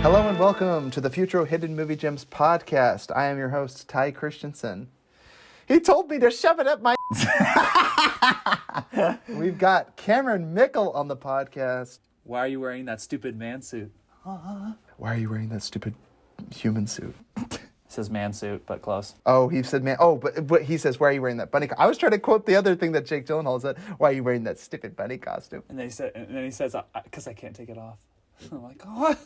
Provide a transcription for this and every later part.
Hello and welcome to the Futro Hidden Movie Gems podcast. I am your host, Ty Christensen. He told me to shove it up my... We've got Cameron Mickle on the podcast. Why are you wearing that stupid man suit? Why are you wearing that stupid human suit? It says man suit, but close. Oh, he said man. Oh, but he says, why are you wearing that bunny I was trying to quote the other thing that Jake Gyllenhaal said. Why are you wearing that stupid bunny costume? And then he says, because I can't take it off. I'm like, what?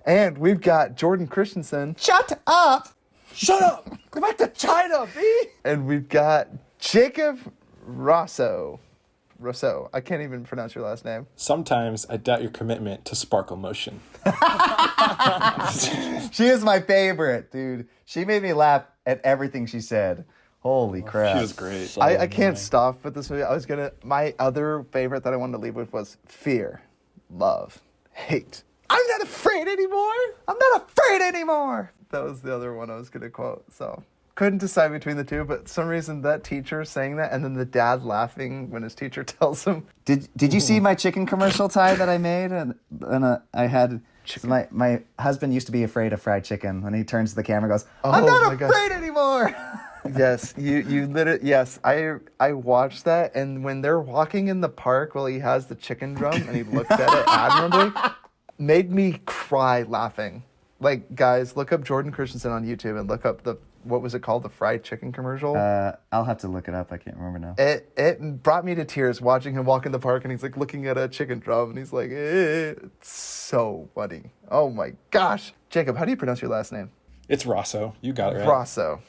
And we've got Jordan Christensen. Shut up! Shut up! Go back to China, B! And we've got Jacob Rosso. I can't even pronounce your last name. Sometimes I doubt your commitment to sparkle motion. She is my favorite, dude. She made me laugh at everything she said. Holy crap. She was great. So I can't stop with this movie. My other favorite that I wanted to leave with was fear, love, hate. I'm not afraid anymore. That was the other one I was going to quote. So couldn't decide between the two, but for some reason that teacher saying that and then the dad laughing when his teacher tells him. Did you see my chicken commercial, Ty, that I made? I had... So my husband used to be afraid of fried chicken. When he turns to the camera and goes, I'm not afraid anymore. Yes, you literally, yes, I watched that, and when they're walking in the park while he has the chicken drum and he looks at it admirably, made me cry laughing. Like, guys, look up Jordan Christensen on YouTube and look up what was it called, the fried chicken commercial? I'll have to look it up. I can't remember now. It brought me to tears watching him walk in the park, and he's like looking at a chicken drum, and he's like, it's so funny. Oh my gosh. Jacob, how do you pronounce your last name? It's Rosso. You got it right. Roscoe.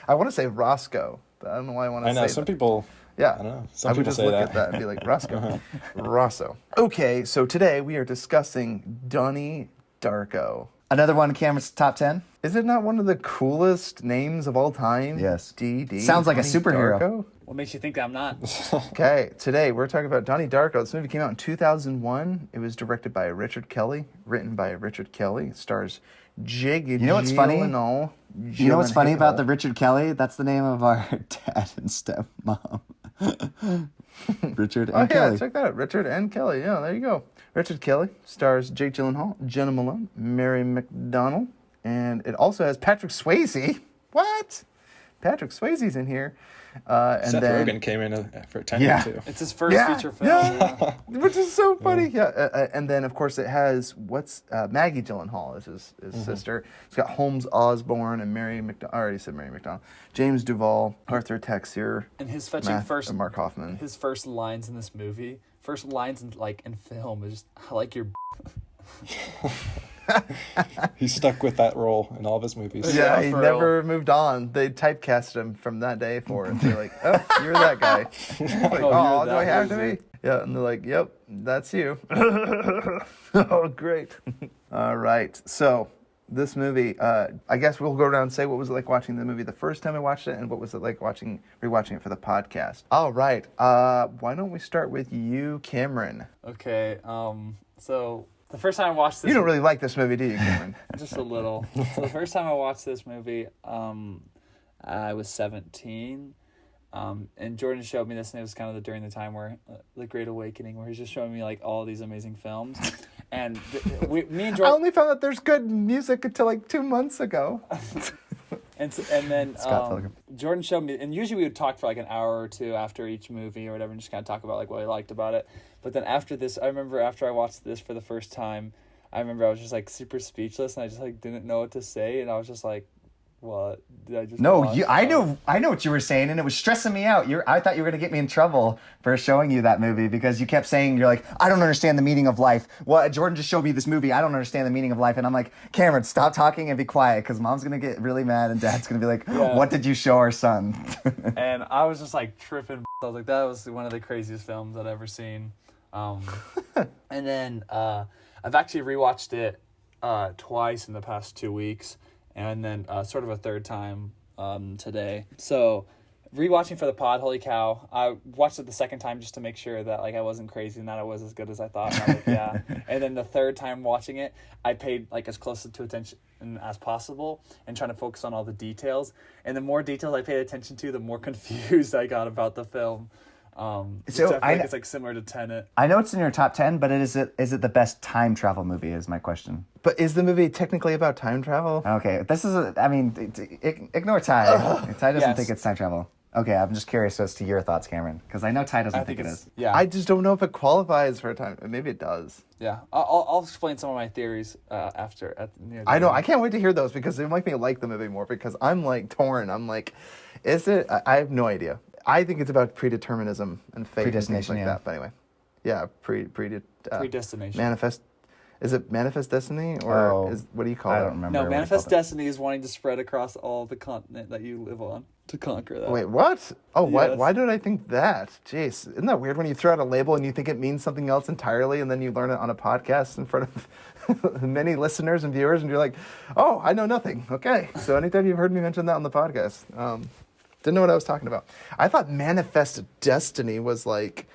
I want to say Roscoe, but I don't know why I want to say I know, some people... Yeah. I don't know. I Some would people just say look that. at that and be like, Roscoe. Rosso. Okay, so today we are discussing Donnie Darko. Another one, Cameron's top 10? Is it not one of the coolest names of all time? Yes. DD. Sounds like a Donnie superhero. Darko? What makes you think I'm not? Okay, today we're talking about Donnie Darko. This movie came out in 2001. It was directed by Richard Kelly, written by Richard Kelly. It stars Jake You know what's funny? Gyllenhaal. You know what's funny about the Richard Kelly? That's the name of our dad and stepmom. Richard and Kelly. Yeah, check that out. Richard and Kelly. Yeah, there you go. Richard Kelly stars Jake Gyllenhaal, Jenna Malone, Mary McDonnell, and it also has Patrick Swayze. What? Patrick Swayze's in here. And Seth then, Rogen came in for a 10 too. It's his first feature film. Yeah, which is so funny. Yeah, and then of course it has Maggie Gyllenhaal is his sister. It's got Holmes Osborne and Mary McDonnell. I already said Mary McDonnell. James Duvall, Arthur Texier, And his fetching and Mark Hoffman. His first lines in this movie, in film is just, I like your. He stuck with that role in all of his movies. Yeah, he for never moved on. They typecast him from that day forward. They're like, oh, you're that guy. Like, oh, do I have to be? Yeah, and they're like, yep, that's you. Oh, great. All right, so this movie, I guess we'll go around and say what was it like watching the movie the first time I watched it, and what was it like rewatching it for the podcast. All right, why don't we start with you, Cameron? Okay, so the first time I watched this... You don't really like this movie, do you, Cameron? Just a little. So the first time I watched this movie, I was 17. And Jordan showed me this, and it was kind of during the time where the Great Awakening, where he's just showing me like all these amazing films. And me and Jordan... I only found out there's good music until like 2 months ago. And then Scott Jordan showed me, and usually we would talk for like an hour or two after each movie or whatever, and just kind of talk about like what I liked about it. But then after this, I remember after I watched this for the first time, I remember I was just like super speechless, and I just like didn't know what to say, and I was just like, what did I just? No, I know what you were saying, and it was stressing me out. I thought you were gonna get me in trouble for showing you that movie because you kept saying you're like, I don't understand the meaning of life. Well, Jordan just showed me this movie. I don't understand the meaning of life, and I'm like, Cameron, stop talking and be quiet because Mom's gonna get really mad and Dad's gonna be like, What did you show our son? And I was just like tripping. I was like, that was one of the craziest films I'd ever seen. And then I've actually rewatched it twice in the past 2 weeks. And then sort of a third time today. So rewatching for the pod, holy cow! I watched it the second time just to make sure that like I wasn't crazy and that it was as good as I thought. And I was like, yeah. And then the third time watching it, I paid like as close to attention as possible and trying to focus on all the details. And the more details I paid attention to, the more confused I got about the film. So I think it's like similar to Tenet. I know it's in your top 10, but is it the best time travel movie is my question. But is the movie technically about time travel? Okay, this is ignore Ty. Ty doesn't think it's time travel. Okay, I'm just curious as to your thoughts, Cameron, because I know Ty doesn't think it is. Yeah, I just don't know if it qualifies for a time. Maybe it does. Yeah, I'll explain some of my theories after. I know. I can't wait to hear those because they make me like the movie more. Because I'm like torn. I'm like, is it? I have no idea. I think it's about predeterminism and fate and things like that. But anyway, yeah, predestination. Manifest. Is it manifest destiny or what do you call it? I don't remember. No, manifest destiny is wanting to spread across all the continent that you live on to conquer that. Wait, what? Oh, Yes. why did I think that? Jeez, isn't that weird when you throw out a label and you think it means something else entirely, and then you learn it on a podcast in front of many listeners and viewers, and you're like, oh, I know nothing. Okay, so anytime you've heard me mention that on the podcast, didn't know what I was talking about. I thought manifest destiny was like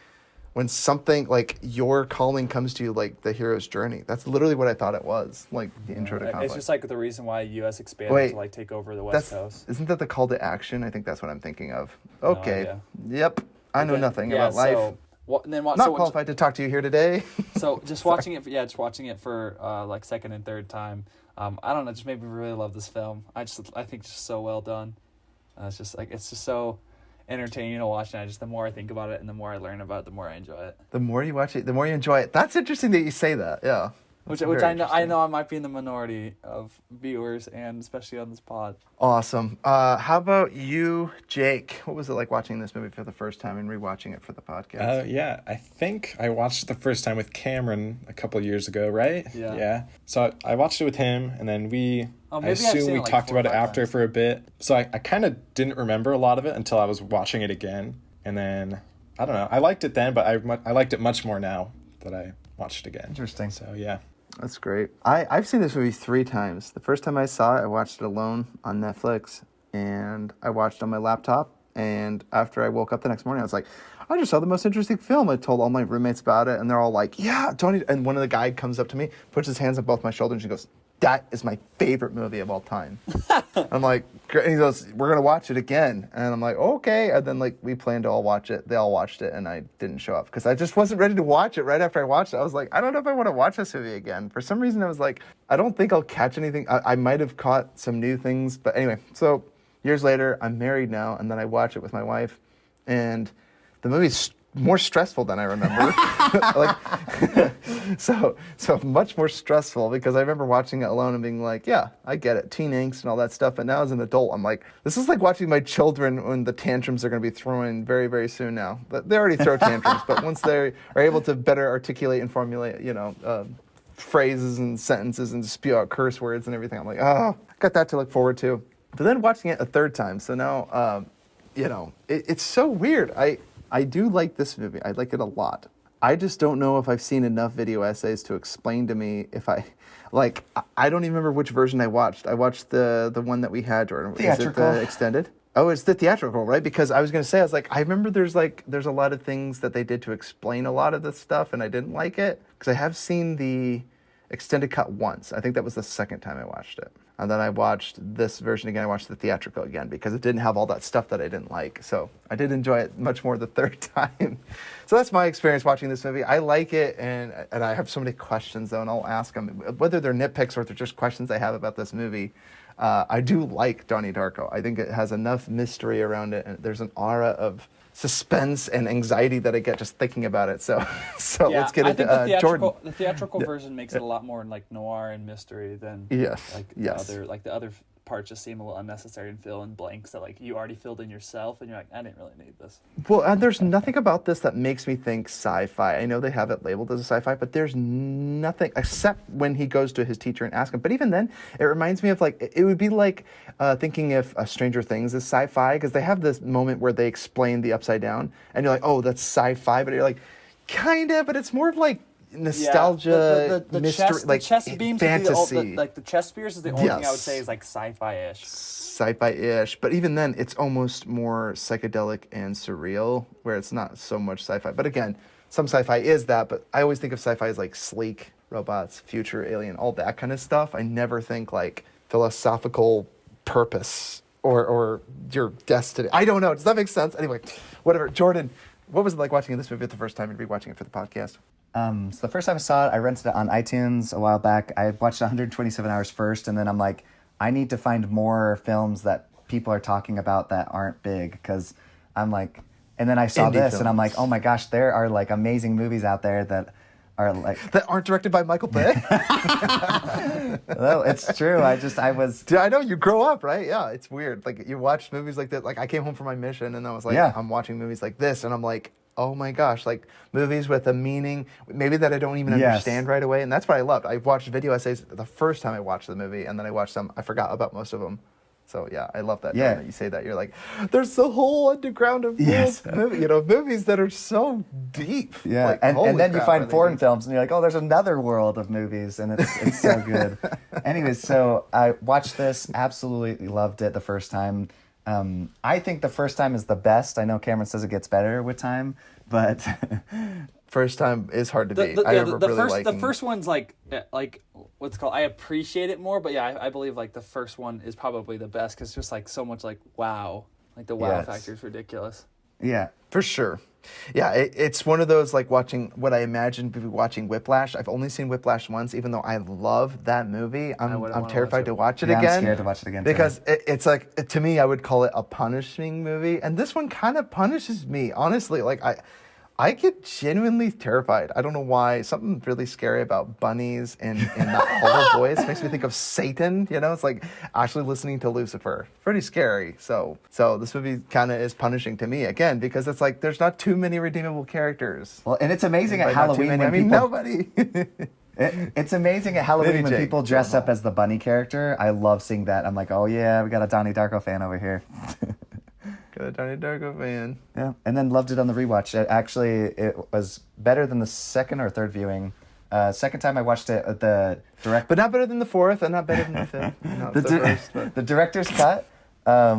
when something like your calling comes to you, like the hero's journey. That's literally what I thought it was, like the intro to conflict. It's just like the reason why U.S. expanded to like take over the West Coast. Isn't that the call to action? I think that's what I'm thinking of. Okay. Yep. I know nothing about life. So, not qualified to talk to you here today. So just watching it for like second and third time. I don't know, just made me really love this film. I think it's just so well done. It's just so entertaining to watch, and the more I think about it and the more I learn about it, the more I enjoy it. The more you watch it, the more you enjoy it. That's interesting that you say that. Yeah. Which I know I might be in the minority of viewers, and especially on this pod. Awesome. How about you, Jake? What was it like watching this movie for the first time and rewatching it for the podcast? Yeah, I think I watched it the first time with Cameron a couple years ago, right? Yeah. So I watched it with him, and then I assume we talked about it after for a bit. So I kind of didn't remember a lot of it until I was watching it again. And then, I don't know, I liked it then, but I liked it much more now that I watched it again. Interesting. So, yeah. That's great. I've seen this movie 3 times. The first time I saw it, I watched it alone on Netflix, and I watched it on my laptop. And after I woke up the next morning, I was like, I just saw the most interesting film. I told all my roommates about it, and they're all like, yeah, Tony. And one of the guys comes up to me, puts his hands on both my shoulders, and he goes, that is my favorite movie of all time. I'm like, great. And he goes, we're going to watch it again. And I'm like, okay. And then like we planned to all watch it. They all watched it, and I didn't show up because I just wasn't ready to watch it right after I watched it. I was like, I don't know if I want to watch this movie again. For some reason, I was like, I don't think I'll catch anything. I might have caught some new things. But anyway, so years later, I'm married now, and then I watch it with my wife. And the movie's more stressful than I remember. So much more stressful because I remember watching it alone and being like, yeah, I get it, teen angst and all that stuff. But now as an adult, I'm like, this is like watching my children when the tantrums are going to be throwing very, very soon now. But they already throw tantrums, but once they are able to better articulate and formulate, phrases and sentences and spew out curse words and everything, I'm like, oh, got that to look forward to. But then watching it a third time, so now, it's so weird. I do like this movie. I like it a lot. I just don't know if I've seen enough video essays to explain to me if I don't even remember which version I watched. I watched the one that we had, Jordan. Theatrical. Is it the extended? Oh, it's the theatrical, right? Because I was going to say, I remember there's a lot of things that they did to explain a lot of this stuff, and I didn't like it. Because I have seen the extended cut once. I think that was the second time I watched it. And then I watched this version again. I watched the theatrical again because it didn't have all that stuff that I didn't like. So I did enjoy it much more the third time. So that's my experience watching this movie. I like it, and I have so many questions, though, and I'll ask them. Whether they're nitpicks or if they're just questions I have about this movie, I do like Donnie Darko. I think it has enough mystery around it, and there's an aura of suspense and anxiety that I get just thinking about it. So let's get into Jordan. The theatrical version makes it a lot more like noir and mystery than the other parts just seem a little unnecessary and fill in blanks that like you already filled in yourself, and you're like, I didn't really need this. Well, and there's nothing about this that makes me think sci-fi. I know they have it labeled as a sci-fi, but there's nothing except when he goes to his teacher and asks him. But even then, it reminds me of it would be like thinking if Stranger Things is sci-fi, because they have this moment where they explain the upside down, and you're like, oh, that's sci-fi, but you're like, kinda, but it's more of like nostalgia, mystery, chess, like the chess beams fantasy. Like the chess spears is the only thing I would say is like sci-fi-ish. Sci-fi-ish, but even then, it's almost more psychedelic and surreal, where it's not so much sci-fi. But again, some sci-fi is that, but I always think of sci-fi as like sleek robots, future, alien, all that kind of stuff. I never think like philosophical purpose or your destiny. I don't know. Does that make sense? Anyway, whatever. Jordan, what was it like watching this movie the first time and rewatching it for the podcast? So the first time I saw it, I rented it on iTunes a while back. I watched 127 Hours first, and then I'm like, I need to find more films that people are talking about that aren't big, because I'm like, and then I saw Indie this, films. and I'm like, oh my gosh, there are like amazing movies out there that are like that aren't directed by Michael Bay. No, it's true. I was. Dude, I know you grow up, right? Yeah, it's weird. Like you watch movies like that. Like I came home from my mission, and I was like, I'm watching movies like this, and I'm like, oh my gosh, like movies with a meaning, maybe that I don't even understand right away, and that's what I loved. I watched video essays the first time I watched the movie, and then I watched some. I forgot about most of them. So yeah, I love that. Yeah, that you say that. You're like, there's a whole underground of movies that are so deep. Yeah, like, and then you find foreign deep. films, and you're like, oh, there's another world of movies, and it's so good. Anyways, so I watched this, absolutely loved it the first time. I think the first time is the best. I know Cameron says it gets better with time, but first time is hard to beat. I remember really liking. The first one's like what's it called? I appreciate it more, but yeah, I believe like the first one is probably the best because it's just like so much like wow, like the wow factor is ridiculous. Yeah, for sure. Yeah, it's one of those like watching what I imagined watching Whiplash. I've only seen Whiplash once, even though I love that movie. I'm terrified to watch it again. I'm scared to watch it again because it's like, to me, I would call it a punishing movie, and this one kind of punishes me, honestly. Like I get genuinely terrified. I don't know why. Something really scary about bunnies and that hollow voice makes me think of Satan. You know, it's like actually listening to Lucifer. Pretty scary. So this movie kind of is punishing to me again because it's like there's not too many redeemable characters. Well, and it's amazing at Halloween when nobody. It's amazing at Halloween when people dress up as the bunny character. I love seeing that. I'm like, oh yeah, we got a Donnie Darko fan over here. Got a Donnie Darko fan. Yeah, and then loved it on the rewatch. It was better than the second or third viewing. Second time I watched it, but not better than the fourth, and not better than the fifth. No, the director's cut. I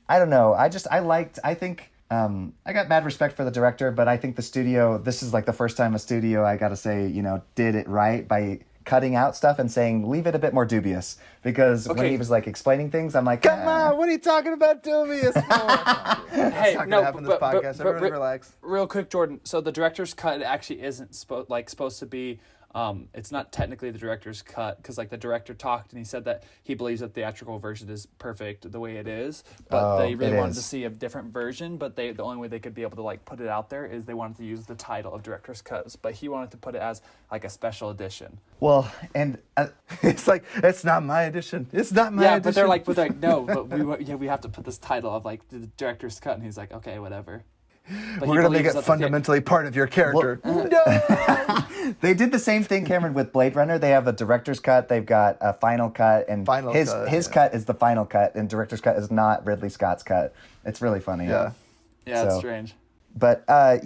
don't know. I got mad respect for the director, but I think the studio. This is like the first time a studio, I gotta say, did it right by cutting out stuff and saying leave it a bit more dubious, because when he was like explaining things, I'm like, come on, what are you talking about dubious for? Hey, no, Everybody relax. Real quick, Jordan. So the director's cut actually isn't supposed to be. It's not technically the director's cut because like the director talked and he said that he believes that the theatrical version is perfect the way it is, but they really wanted to see a different version. But the only way they could be able to like put it out there is they wanted to use the title of director's cuts, but he wanted to put it as like a special edition. Well, and it's like it's not my edition. It's not my edition. Yeah, but they're like no, but we have to put this title of like the director's cut, and he's like, okay, whatever. But we're gonna make it fundamentally part of your character. No. They did the same thing, Cameron, with Blade Runner. They have a director's cut. They've got a final cut, and his cut is the final cut, and director's cut is not Ridley Scott's cut. It's really funny. Yeah, it's strange. But I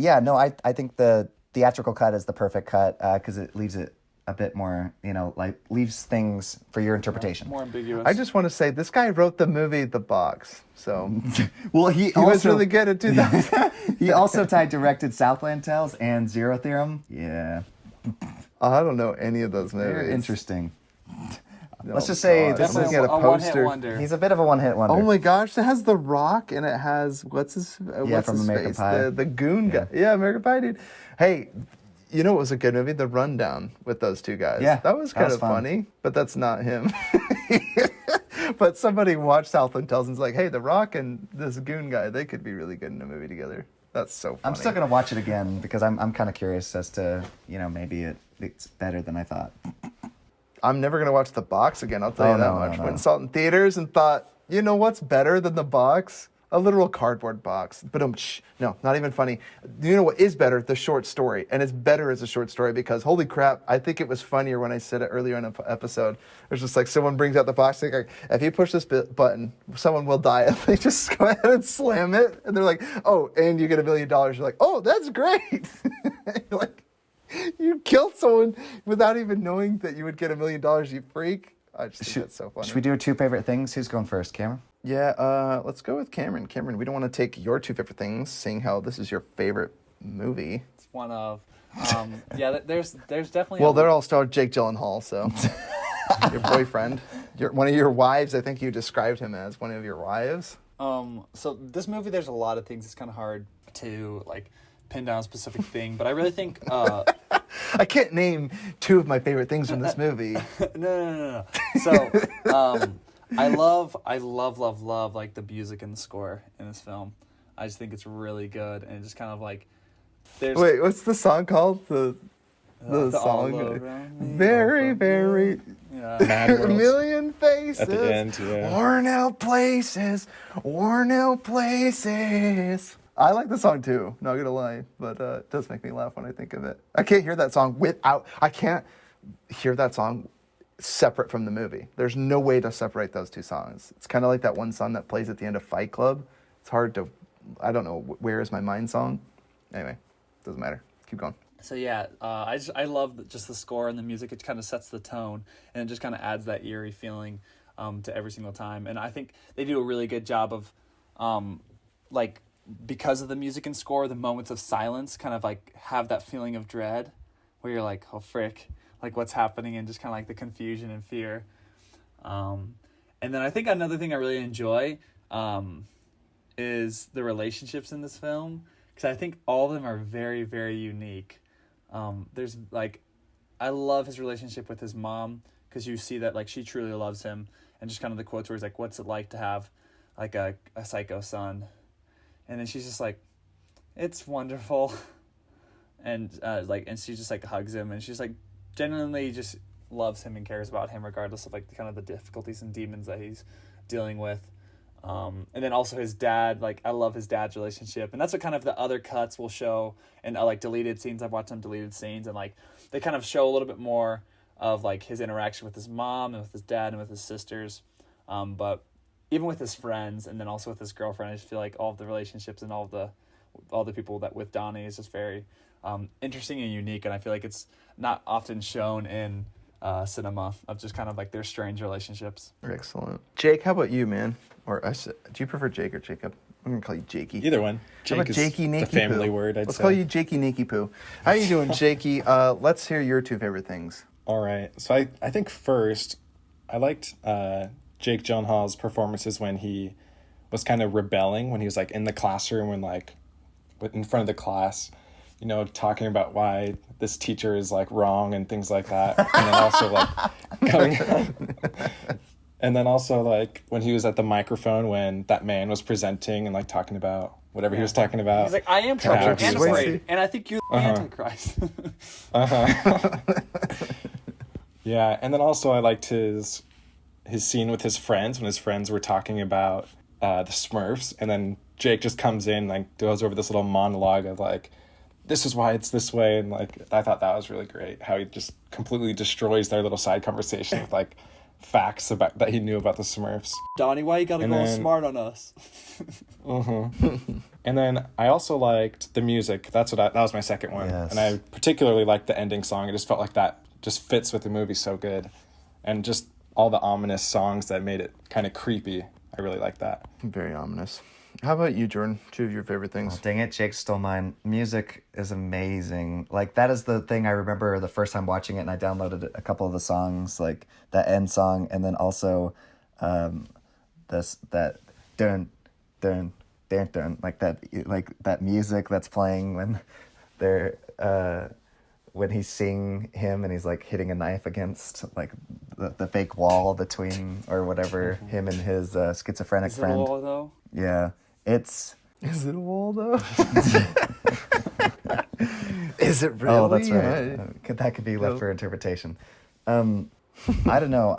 think the theatrical cut is the perfect cut because it leaves it a bit more, leaves things for your interpretation. More ambiguous. I just want to say, this guy wrote the movie The Box, so... Well, he was really good at 2000. He also directed Southland Tales and Zero Theorem. Yeah. I don't know any of those movies. They're interesting. Let's just say this is a poster. Wonder. He's a bit of a one-hit wonder. Oh my gosh, it has The Rock and it has what's his American face? Pie. The goon guy. Yeah, American Pie dude. Hey, you know what was a good movie? The Rundown with those two guys. Yeah, that was kind of funny, but that's not him. But somebody watched Southland Tales and was like, hey, The Rock and this goon guy, they could be really good in a movie together. That's so funny. I'm still gonna watch it again because I'm kind of curious as to maybe it's better than I thought. I'm never going to watch The Box again, I'll tell you that much. Went and saw it in theaters and thought, you know what's better than The Box? A literal cardboard box. But no, not even funny. You know what is better? The short story. And it's better as a short story because, holy crap, I think it was funnier when I said it earlier in an episode. It's just like someone brings out the box, like, if you push this button, someone will die. If they just go ahead and slam it, and they're like, oh, and you get $1 million. You're like, oh, that's great. You're like, You killed someone without even knowing that you would get $1 million, you freak. I just think that's so funny. Should we do our 2 favorite things? Who's going first, Cameron? Yeah, let's go with Cameron. Cameron, we don't want to take your 2 favorite things, seeing how this is your favorite movie. It's one of. Yeah, there's definitely. Well, they're all starred Jake Gyllenhaal, so your boyfriend, one of your wives. I think you described him as one of your wives. So this movie, there's a lot of things. It's kind of hard to like pin down a specific thing, but I really think. I can't name 2 of my favorite things from this movie. No. So, I love like the music and the score in this film. I just think it's really good, and it just kind of like. Wait, what's the song called? The song. Very. Yeah. A million faces. At the end, yeah. Worn out places. I like the song too, not gonna lie, but it does make me laugh when I think of it. I can't hear that song separate from the movie. There's no way to separate those 2 songs. It's kind of like that one song that plays at the end of Fight Club. It's hard to, I don't know, Where Is My Mind song? Anyway, doesn't matter. Keep going. So yeah, I love just the score and the music. It kind of sets the tone, and it just kind of adds that eerie feeling to every single time. And I think they do a really good job of, like, because of the music and score, the moments of silence kind of like have that feeling of dread, where you're like, oh frick, like what's happening, and just kind of like the confusion and fear. And then I think another thing I really enjoy is the relationships in this film, because I think all of them are very, very unique. There's like, I love his relationship with his mom, because you see that like she truly loves him, and just kind of the quotes where he's like, what's it like to have like a psycho son? And then she's just like, it's wonderful. And and she just like hugs him, and she's like genuinely just loves him and cares about him regardless of like the kind of the difficulties and demons that he's dealing with. And then also his dad, like I love his dad's relationship, and that's what kind of the other cuts will show, and like deleted scenes. I've watched some deleted scenes, and like they kind of show a little bit more of like his interaction with his mom and with his dad and with his sisters. But even with his friends, and then also with his girlfriend, I just feel like all of the relationships and all the people that with Donnie is just very interesting and unique, and I feel like it's not often shown in cinema, of just kind of like their strange relationships. Excellent. Jake, how about you, man? Or do you prefer Jake or Jacob? I'm gonna call you Jakey. Either one. Jake is the family word, I'd say. Let's call you Jakey Nakey Poo. How you doing, Jakey? Let's hear your 2 favorite things. All right. So I think first, I liked Jake Gyllenhaal's performances when he was kind of rebelling, when he was like in the classroom, when like in front of the class, you know, talking about why this teacher is like wrong and things like that. And then also like coming and then also like when he was at the microphone when that man was presenting and like talking about whatever he was talking about. He's like, I am troubled and afraid, and I think you're the Antichrist. Yeah, and then also I liked his scene with his friends when his friends were talking about the Smurfs, and then Jake just comes in, like goes over this little monologue of like, this is why it's this way, and like I thought that was really great, how he just completely destroys their little side conversation with like facts about that he knew about the Smurfs. Donnie, why you gotta go smart on us? And then I also liked the music. That was my second one. Yes. And I particularly liked the ending song. It just felt like that just fits with the movie so good, and just all the ominous songs that made it kind of creepy. I really like that. Very ominous. How about you, Jordan? 2 of your favorite things? Oh, dang it, Jake stole mine. Music is amazing. Like, that is the thing I remember the first time watching it, and I downloaded a couple of the songs, like that end song, and then also that dun dun dun dun, like that music that's playing when they're when he's seeing him and he's like hitting a knife against like the fake wall between or whatever him and his schizophrenic friend. Is it a wall though? Yeah. Is it a wall though? Is it really? Oh, that's right. That could be left for interpretation. I don't know.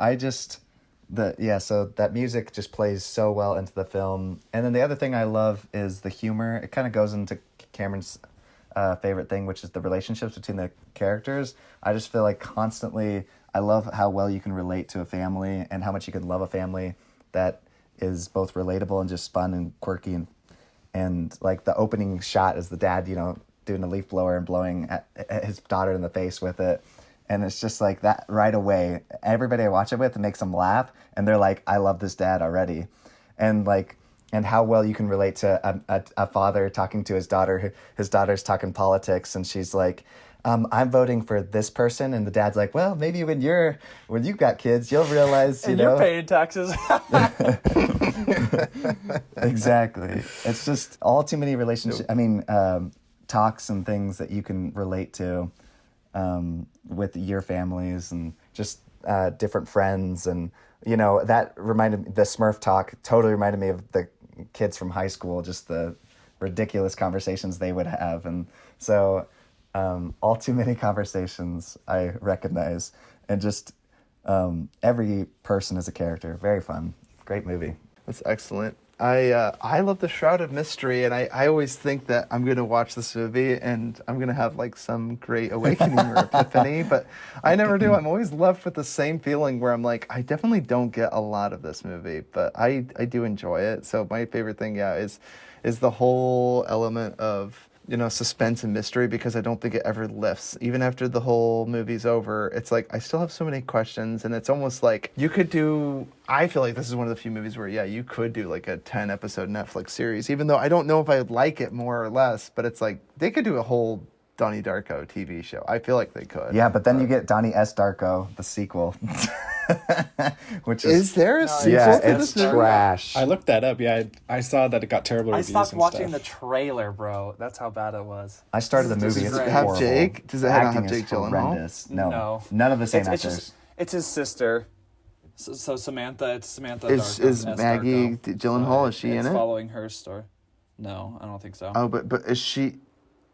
So that music just plays so well into the film. And then the other thing I love is the humor. It kind of goes into Cameron's favorite thing, which is the relationships between the characters. I just feel like constantly, I love how well you can relate to a family and how much you can love a family that is both relatable and just fun and quirky, and like the opening shot is the dad, doing a leaf blower and blowing at his daughter in the face with it. And it's just like that right away. Everybody I watch it with, it makes them laugh. And they're like, I love this dad already. And like, and how well you can relate to a father talking to his daughter. His daughter's talking politics, and she's like, I'm voting for this person. And the dad's like, well, maybe when you've got kids, you'll realize, you're paying taxes. Exactly. It's just all too many relationships. I mean, talks and things that you can relate to with your families and just different friends. And, that reminded me, the Smurf talk totally reminded me of the kids from high school, just the ridiculous conversations they would have. And so all too many conversations I recognize, and just every person is a character. Very fun. Great movie. That's excellent. I love the Shrouded Mystery, and I always think that I'm going to watch this movie and I'm going to have like some great awakening or epiphany, but I never do. I'm always left with the same feeling where I'm like, I definitely don't get a lot of this movie, but I do enjoy it. So my favorite thing, is the whole element of, suspense and mystery, because I don't think it ever lifts. Even after the whole movie's over, it's like, I still have so many questions, and it's almost like I feel like this is one of the few movies where, you could do like a 10-episode Netflix series, even though I don't know if I'd like it more or less, but it's like, they could do a whole Donnie Darko TV show. I feel like they could. Yeah, but then you get Donnie S. Darko, the sequel. Which is there a sequel? Yeah, to it's this trash. I looked that up. Yeah, I saw that it got terrible I reviews. stopped and watching stuff. the trailer, bro. That's how bad it was. I started the movie. Does It's it have horrible. Jake? Does it not Acting have Jake is Gyllenhaal? horrendous. No. None of the same It's actors. it's his sister. So Samantha, it's Samantha. Is Darko, Maggie Darko. Gyllenhaal? Is she in It's it? following her story. No, I don't think so. Oh, but is she?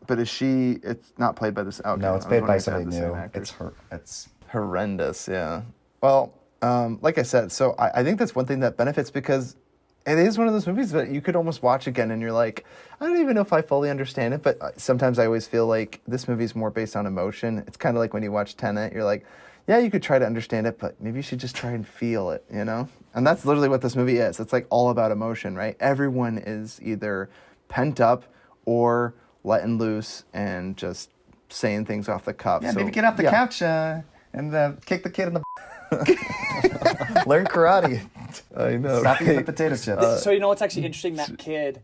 But is she? It's not played by this. Okay, No, it's I was played by wondering if they had somebody the same new. actors. It's Horrendous. Yeah. Well, like I said, so I think that's one thing that benefits, because it is one of those movies that you could almost watch again and you're like, I don't even know if I fully understand it, but sometimes I always feel like this movie's more based on emotion. It's kind of like when you watch Tenet, you're like, yeah, you could try to understand it, but maybe you should just try and feel it, And that's literally what this movie is. It's like all about emotion, right? Everyone is either pent up or letting loose and just saying things off the cuff. yeah. So, Maybe get off the couch and kick the kid in the. Learn karate. I know. Stop eating the potato chips. So you know what's actually interesting? That kid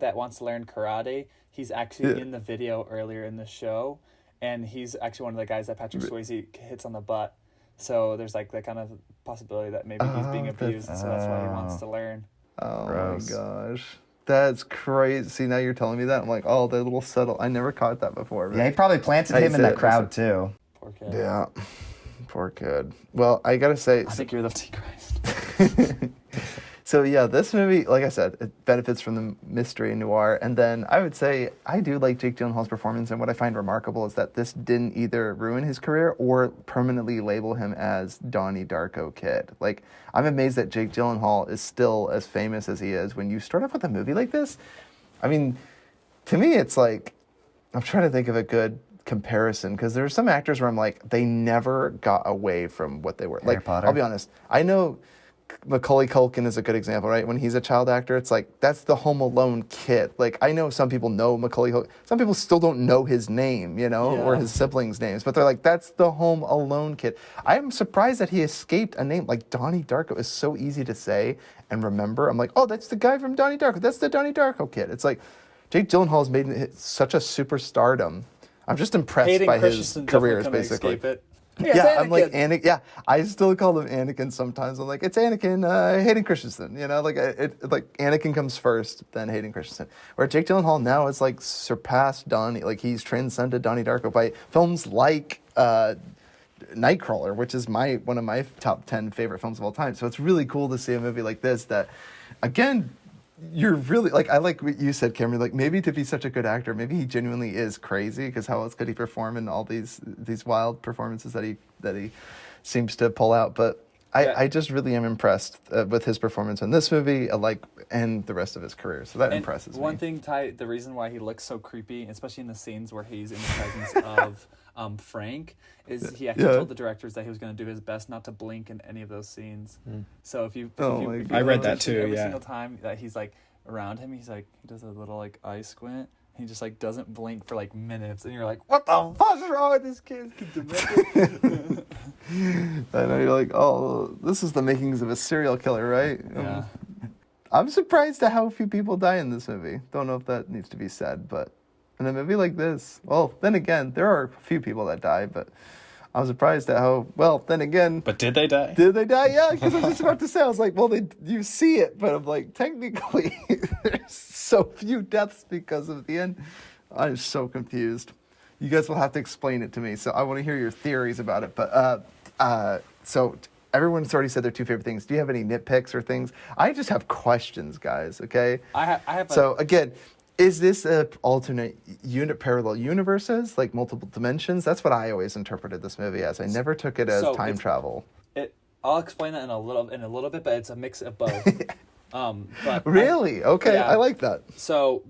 that wants to learn karate, he's actually in the video earlier in the show, and he's actually one of the guys that Patrick Swayze hits on the butt. So there's like that kind of possibility that maybe he's being abused, so that's why he wants to learn. Oh Gross. my gosh. That's crazy. See, now you're telling me that. I'm like, oh, they're a little subtle. I never caught that before. Yeah, he probably planted him in that crowd too. Poor kid. Yeah. Poor kid. Well, I gotta say. I think you're the Antichrist. So yeah, this movie, like I said, it benefits from the mystery and noir. And then I would say I do like Jake Gyllenhaal's performance, and what I find remarkable is that this didn't either ruin his career or permanently label him as Donnie Darko Kid. Like, I'm amazed that Jake Gyllenhaal is still as famous as he is when you start off with a movie like this. I mean, to me, it's like, I'm trying to think of a good comparison, because there are some actors where I'm like, they never got away from what they were. Harry Like, Potter. I'll be honest, I know Macaulay Culkin is a good example, right? When he's a child actor, it's like, that's the Home Alone kid. Like, I know some people know Macaulay Culkin. Some people still don't know his name, or his siblings' names, but they're like, that's the Home Alone kid. I am surprised that he escaped a name like Donnie Darko. Is so easy to say and remember. I'm like, oh, that's the guy from Donnie Darko. That's the Donnie Darko kid. It's like, Jake Gyllenhaal has made such a superstardom. I'm just impressed Hayden by his Christensen careers, definitely basically. escape it. Yeah, I'm like Anakin. Yeah, I still call him Anakin sometimes. I'm like, it's Anakin, Hayden Christensen. Like Anakin comes first, then Hayden Christensen. Where Jake Gyllenhaal now is like surpassed Donnie. Like, he's transcended Donnie Darko by films like Nightcrawler, which is one of my top 10 favorite films of all time. So it's really cool to see a movie like this that, again, you're really, like, I like what you said, Cameron, like, maybe to be such a good actor, maybe he genuinely is crazy, because how else could he perform in all these wild performances that he seems to pull out? But I just really am impressed with his performance in this movie, and the rest of his career. So that impresses me. One thing, Ty, the reason why he looks so creepy, especially in the scenes where he's in the presence of Frank, is he actually told the directors that he was going to do his best not to blink in any of those scenes. So if you I read that too. Every Yeah. single time that he's like around him, he does a little like eye squint, He just like doesn't blink for like minutes, and you're like, "What the fuck is wrong with this kid?" I know, you're like, oh, this is the makings of a serial killer, right? Yeah. I'm surprised at how few people die in this movie. Don't know if that needs to be said, but in a movie like this, well, then again, there are a few people that die, but I'm surprised at how, well, then again. But did they die? Did they die? Yeah, because I was just about to say, I was like, well, you see it, but I'm like, technically, there's so few deaths because of the end. I'm so confused. You guys will have to explain it to me, so I want to hear your theories about it. But, so everyone's already said their two favorite things. Do you have any nitpicks or things? I just have questions, guys, okay? I have. So, again, is this a alternate parallel universes, like multiple dimensions? That's what I always interpreted this movie as. I never took it as time travel. I'll explain that in a little bit, but it's a mix of both. But really? Okay, yeah. I like that. So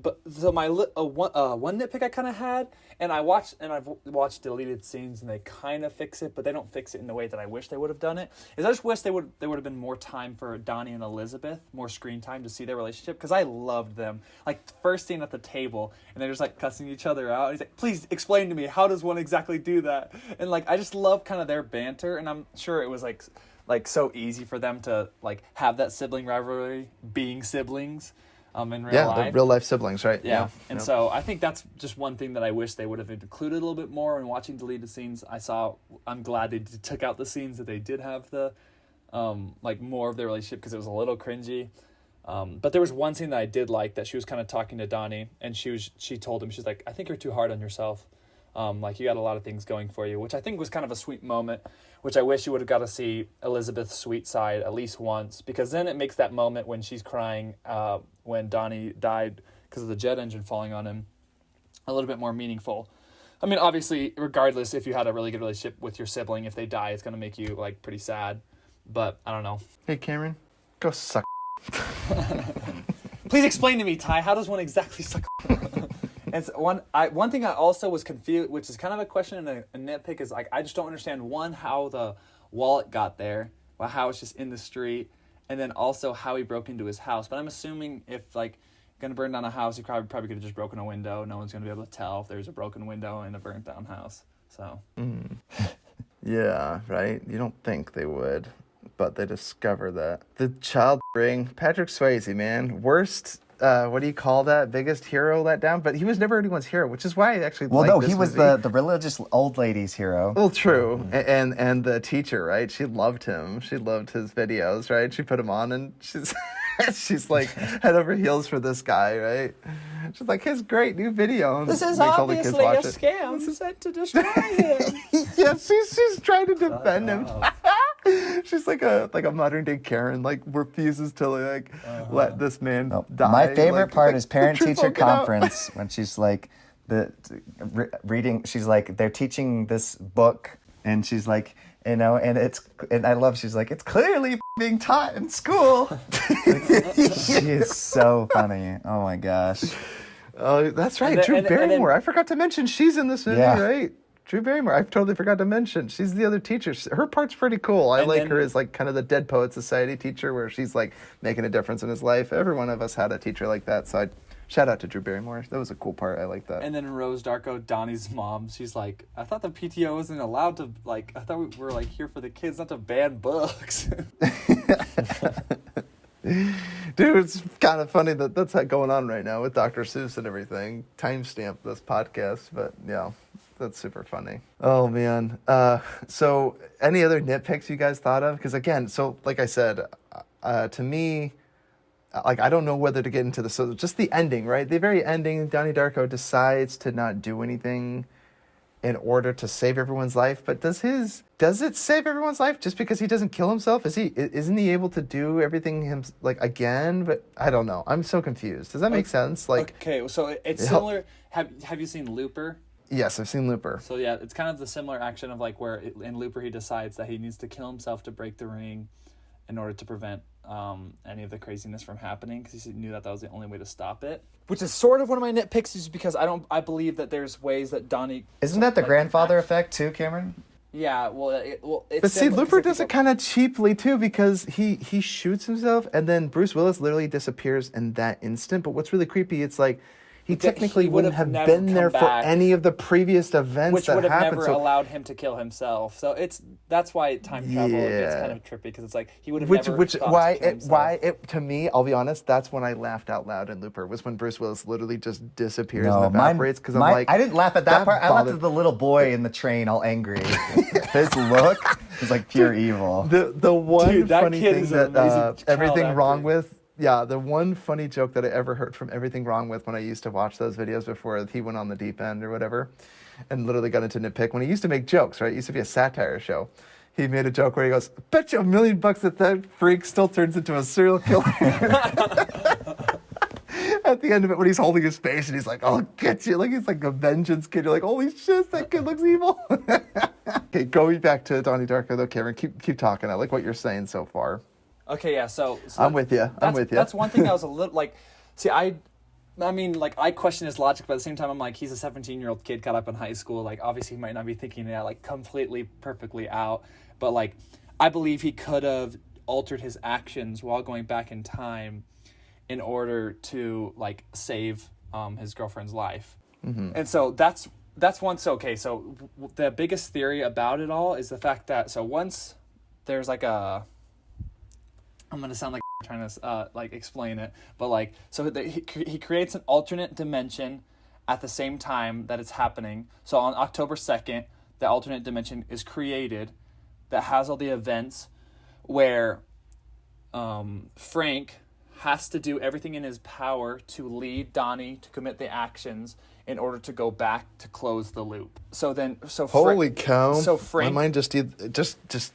my one nitpick I kind of had, and I've watched deleted scenes, and they kind of fix it, but they don't fix it in the way that I wish they would have done it. Is I just wish there would have been more time for Donnie and Elizabeth, more screen time to see their relationship, because I loved them. Like the first scene at the table, and they're just like cussing each other out. He's like, "Please explain to me, how does one exactly do that?" And like I just love kind of their banter, and I'm sure it was like so easy for them to like have that sibling rivalry, being siblings in real life. Yeah, real life siblings, right? Yeah. And so I think that's just one thing that I wish they would have included a little bit more. And watching deleted scenes, I'm glad they took out the scenes that they did have the like more of their relationship, because it was a little cringy. But there was one scene that I did like, that she was kind of talking to Donnie, and she told him, she's like, "I think you're too hard on yourself. Like you got a lot of things going for you," which I think was kind of a sweet moment, which I wish you would have got to see Elizabeth's sweet side at least once, because then it makes that moment when she's crying when Donnie died because of the jet engine falling on him a little bit more meaningful. I mean, obviously, regardless, if you had a really good relationship with your sibling, if they die, it's going to make you like pretty sad, but I don't know. Hey, Cameron, go suck. Please explain to me, Ty, how does one exactly suck? And one thing I also was confused, which is kind of a question and a nitpick, is like I just don't understand, one, how the wallet got there, or how it's just in the street, and then also how he broke into his house. But I'm assuming if like gonna burn down a house, he probably could have just broken a window. No one's gonna be able to tell if there's a broken window in a burnt down house. So yeah, right. You don't think they would, but they discover that the child ring. Patrick Swayze, man, worst. What do you call that? Biggest hero let down? But he was never anyone's hero, which is why I actually like this he was movie. the religious old lady's hero. Well, true. And the teacher, right? She loved him. She loved his videos, right? She put him on, and she's like head over heels for this guy, right? She's like, his great new video. This is obviously a scam sent to destroy him. Yeah, she's trying to defend him. She's like a modern day Karen, like refuses to like let this man die. My favorite part is parent teacher conference when she's like reading. She's like, they're teaching this book, and she's like, and I love. She's like, it's clearly being taught in school. She is so funny. Oh my gosh. Oh, that's right. Drew Barrymore. I forgot to mention she's in this movie, right? Drew Barrymore. I totally forgot to mention. She's the other teacher. Her part's pretty cool. I like her as like kind of the Dead Poet Society teacher, where she's like making a difference in his life. Every one of us had a teacher like that. So shout out to Drew Barrymore. That was a cool part. I like that. And then Rose Darko, Donnie's mom, she's like, I thought the PTO wasn't allowed to, like, I thought we were like here for the kids, not to ban books. Dude, it's kind of funny that that's going on right now with Dr. Seuss and everything. Timestamp this podcast, but yeah. That's super funny. Oh, man. So any other nitpicks you guys thought of? Because, again, so like I said, to me, like I don't know whether to get into this. So just the ending, right? The very ending, Donnie Darko decides to not do anything in order to save everyone's life. But does it save everyone's life just because he doesn't kill himself? Isn't he able to do everything like again? But I don't know. I'm so confused. Does that make sense? Like, okay, so it's similar. Have you seen Looper? Yes, I've seen Looper. So yeah, it's kind of the similar action of like where in Looper he decides that he needs to kill himself to break the ring in order to prevent any of the craziness from happening, because he knew that was the only way to stop it. Which is sort of one of my nitpicks, is because I believe that there's ways that Donnie... Isn't that the grandfather effect too, Cameron? Yeah, it's... But see, Looper does it kind of cheaply too, because he shoots himself and then Bruce Willis literally disappears in that instant. But what's really creepy, it's like he technically he wouldn't have never been there come for back, any of the previous events which that would have happened. never allowed him to kill himself. So that's why time travel gets kind of trippy, because it's like he would have never thought to kill himself. To me, I'll be honest, that's when I laughed out loud in Looper, was when Bruce Willis literally just disappears and evaporates, because I'm like, I didn't laugh at that part. I laughed at the little boy in the train all angry. His look was like pure evil. The one funny thing that Everything Wrong actor. With, the one funny joke that I ever heard from Everything Wrong With when I used to watch those videos before he went on the deep end or whatever, and literally got into nitpick, when he used to make jokes, right? It used to be a satire show. He made a joke where he goes, bet you $1 million that freak still turns into a serial killer. At the end of it, when he's holding his face and he's like, I'll get you. Like, he's like a vengeance kid. You're like, holy shit, that kid looks evil. Okay, going back to Donnie Darko, though, Cameron, keep talking. I like what you're saying so far. Okay, yeah, so I'm with you. That's one thing I was a little, like, see, I mean, like, I question his logic, but at the same time, I'm like, he's a 17-year-old kid caught up in high school. Like, obviously, he might not be thinking it, like, completely, perfectly out. But, like, I believe he could have altered his actions while going back in time in order to, like, save his girlfriend's life. Mm-hmm. And so that's one. So, okay, so the biggest theory about it all is the fact that, so once there's, like, I'm going to sound like trying to, like, explain it, but, like, so he creates an alternate dimension at the same time that it's happening. So on October 2nd, the alternate dimension is created that has all the events where Frank has to do everything in his power to lead Donnie to commit the actions in order to go back to close the loop. Holy cow! So Frank, my mind just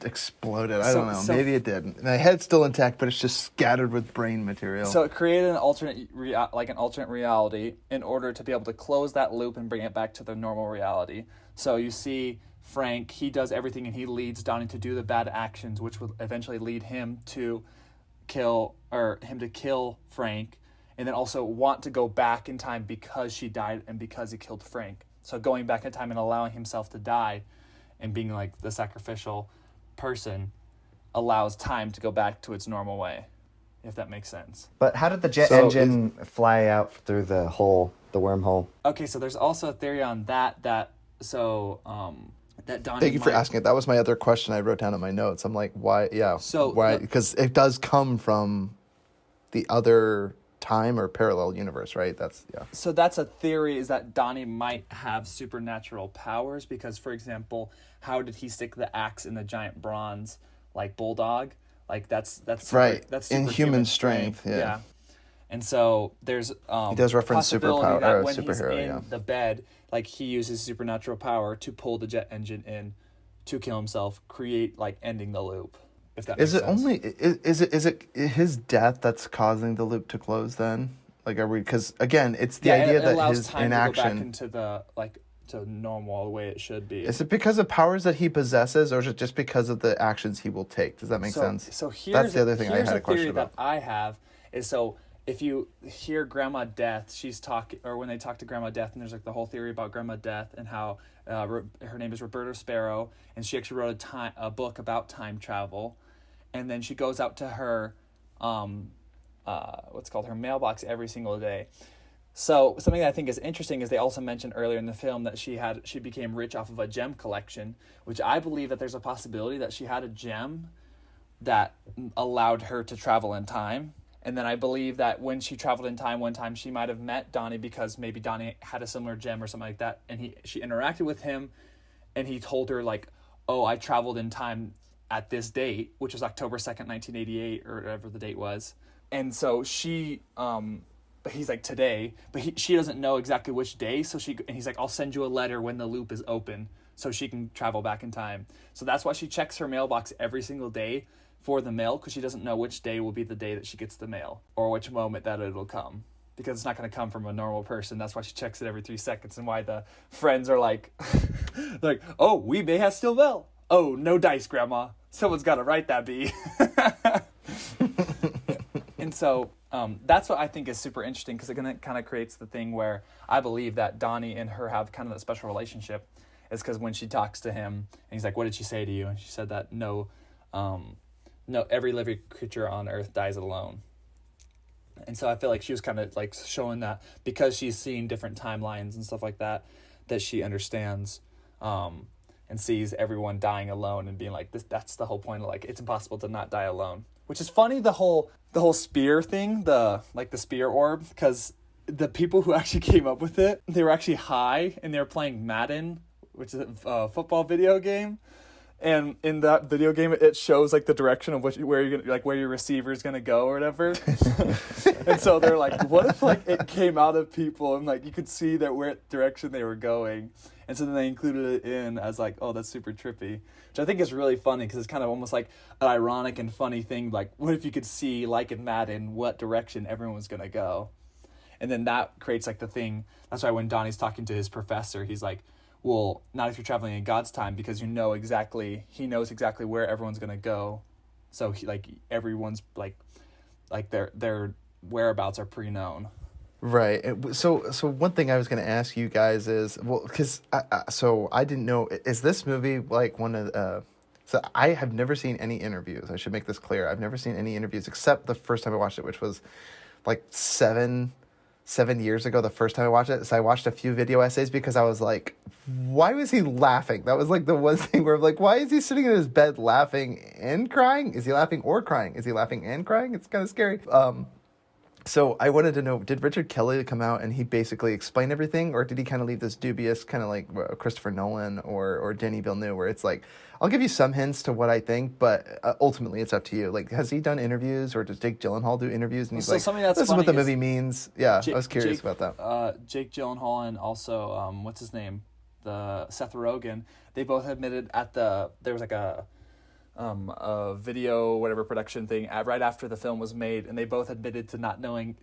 exploded. I don't know. Maybe it did. My head's still intact, but it's just scattered with brain material. So it created an alternate reality in order to be able to close that loop and bring it back to the normal reality. So you see Frank, he does everything and he leads Donnie to do the bad actions, which will eventually lead him to kill Frank, and then also want to go back in time because she died and because he killed Frank. So going back in time and allowing himself to die and being like the sacrificial person allows time to go back to its normal way, if that makes sense. But how did the jet engine fly out through the wormhole? Okay, so there's also a theory on that Donnie... Thank you for asking it. That was my other question I wrote down in my notes. I'm like, why? Yeah. So why? Because it does come from the other time or parallel universe, right? So that's a theory, is that Donnie might have supernatural powers because, for example, how did he stick the axe in the giant bronze, like bulldog? Like that's right. That's inhuman strength. Yeah. And so there's he does reference superpower that when superhero. He's in the bed, like he uses supernatural power to pull the jet engine in to kill himself, create like ending the loop. If that makes sense. Is it his death that's causing the loop to close then? Like, are we? Because again, it's the idea that his inaction to go back into the to normal the way it should be. Is it because of powers that he possesses, or is it just because of the actions he will take? Does that make sense? So that's the other thing I had a question about. That I have is, so if you hear Grandma Death, she's talking, or when they talk to Grandma Death, and there's like the whole theory about Grandma Death and how her name is Roberta Sparrow, and she actually wrote a book about time travel, and then she goes out to her what's called her mailbox every single day. So something that I think is interesting is they also mentioned earlier in the film that she became rich off of a gem collection, which I believe that there's a possibility that she had a gem that allowed her to travel in time. And then I believe that when she traveled in time one time, she might have met Donnie because maybe Donnie had a similar gem or something like that. And she interacted with him, and he told her, like, oh, I traveled in time at this date, which was October 2nd, 1988, or whatever the date was. And so she, but he's like, today, but she doesn't know exactly which day. And he's like, I'll send you a letter when the loop is open so she can travel back in time. So that's why she checks her mailbox every single day for the mail, because she doesn't know which day will be the day that she gets the mail or which moment that it'll come, because it's not going to come from a normal person. That's why she checks it every 3 seconds, and why the friends are like, like, oh, we may have still mail. Oh, no dice, Grandma. Someone's got to write that bee. And so that's what I think is super interesting, because it kind of creates the thing where I believe that Donnie and her have kind of that special relationship. Is because when she talks to him and he's like, what did she say to you? And she said that no, every living creature on Earth dies alone. And so I feel like she was kind of like showing that because she's seeing different timelines and stuff like that, that she understands and sees everyone dying alone and being like, that's the whole point of like, it's impossible to not die alone. Which is funny, the whole spear thing, the spear orb, because the people who actually came up with it, they were actually high and they were playing Madden, which is a football video game. And in that video game, it shows like the direction of where you're gonna, like where your receiver is gonna go or whatever. And so they're like, what if like it came out of people and like you could see that where direction they were going. And so then they included it in as like, oh, that's super trippy, which I think is really funny because it's kind of almost like an ironic and funny thing. Like, what if you could see, like in Madden, what direction everyone was going to go? And then that creates like the thing. That's why when Donnie's talking to his professor, he's like, well, not if you're traveling in God's time, because he knows exactly where everyone's going to go. So he, like everyone's like their whereabouts are pre-known. Right. So one thing I was going to ask you guys is, well, because I didn't know, is this movie like one of so I have never seen any interviews. I should make this clear. I've never seen any interviews except the first time I watched it, which was like seven years ago, the first time I watched it. So I watched a few video essays because I was like, why was he laughing? That was like the one thing where I'm like, why is he sitting in his bed laughing and crying? Is he laughing or crying? Is he laughing and crying? It's kind of scary. So I wanted to know, did Richard Kelly come out and he basically explain everything, or did he kind of leave this dubious, kind of like Christopher Nolan or Denis Villeneuve, where it's like, I'll give you some hints to what I think, but ultimately it's up to you. Like, has he done interviews, or does Jake Gyllenhaal do interviews? And he's like, this is what the movie means. Yeah, I was curious about that. Jake Gyllenhaal and also, what's his name? Seth Rogen. They both admitted there was like a video, whatever production thing right after the film was made, and they both admitted to not knowing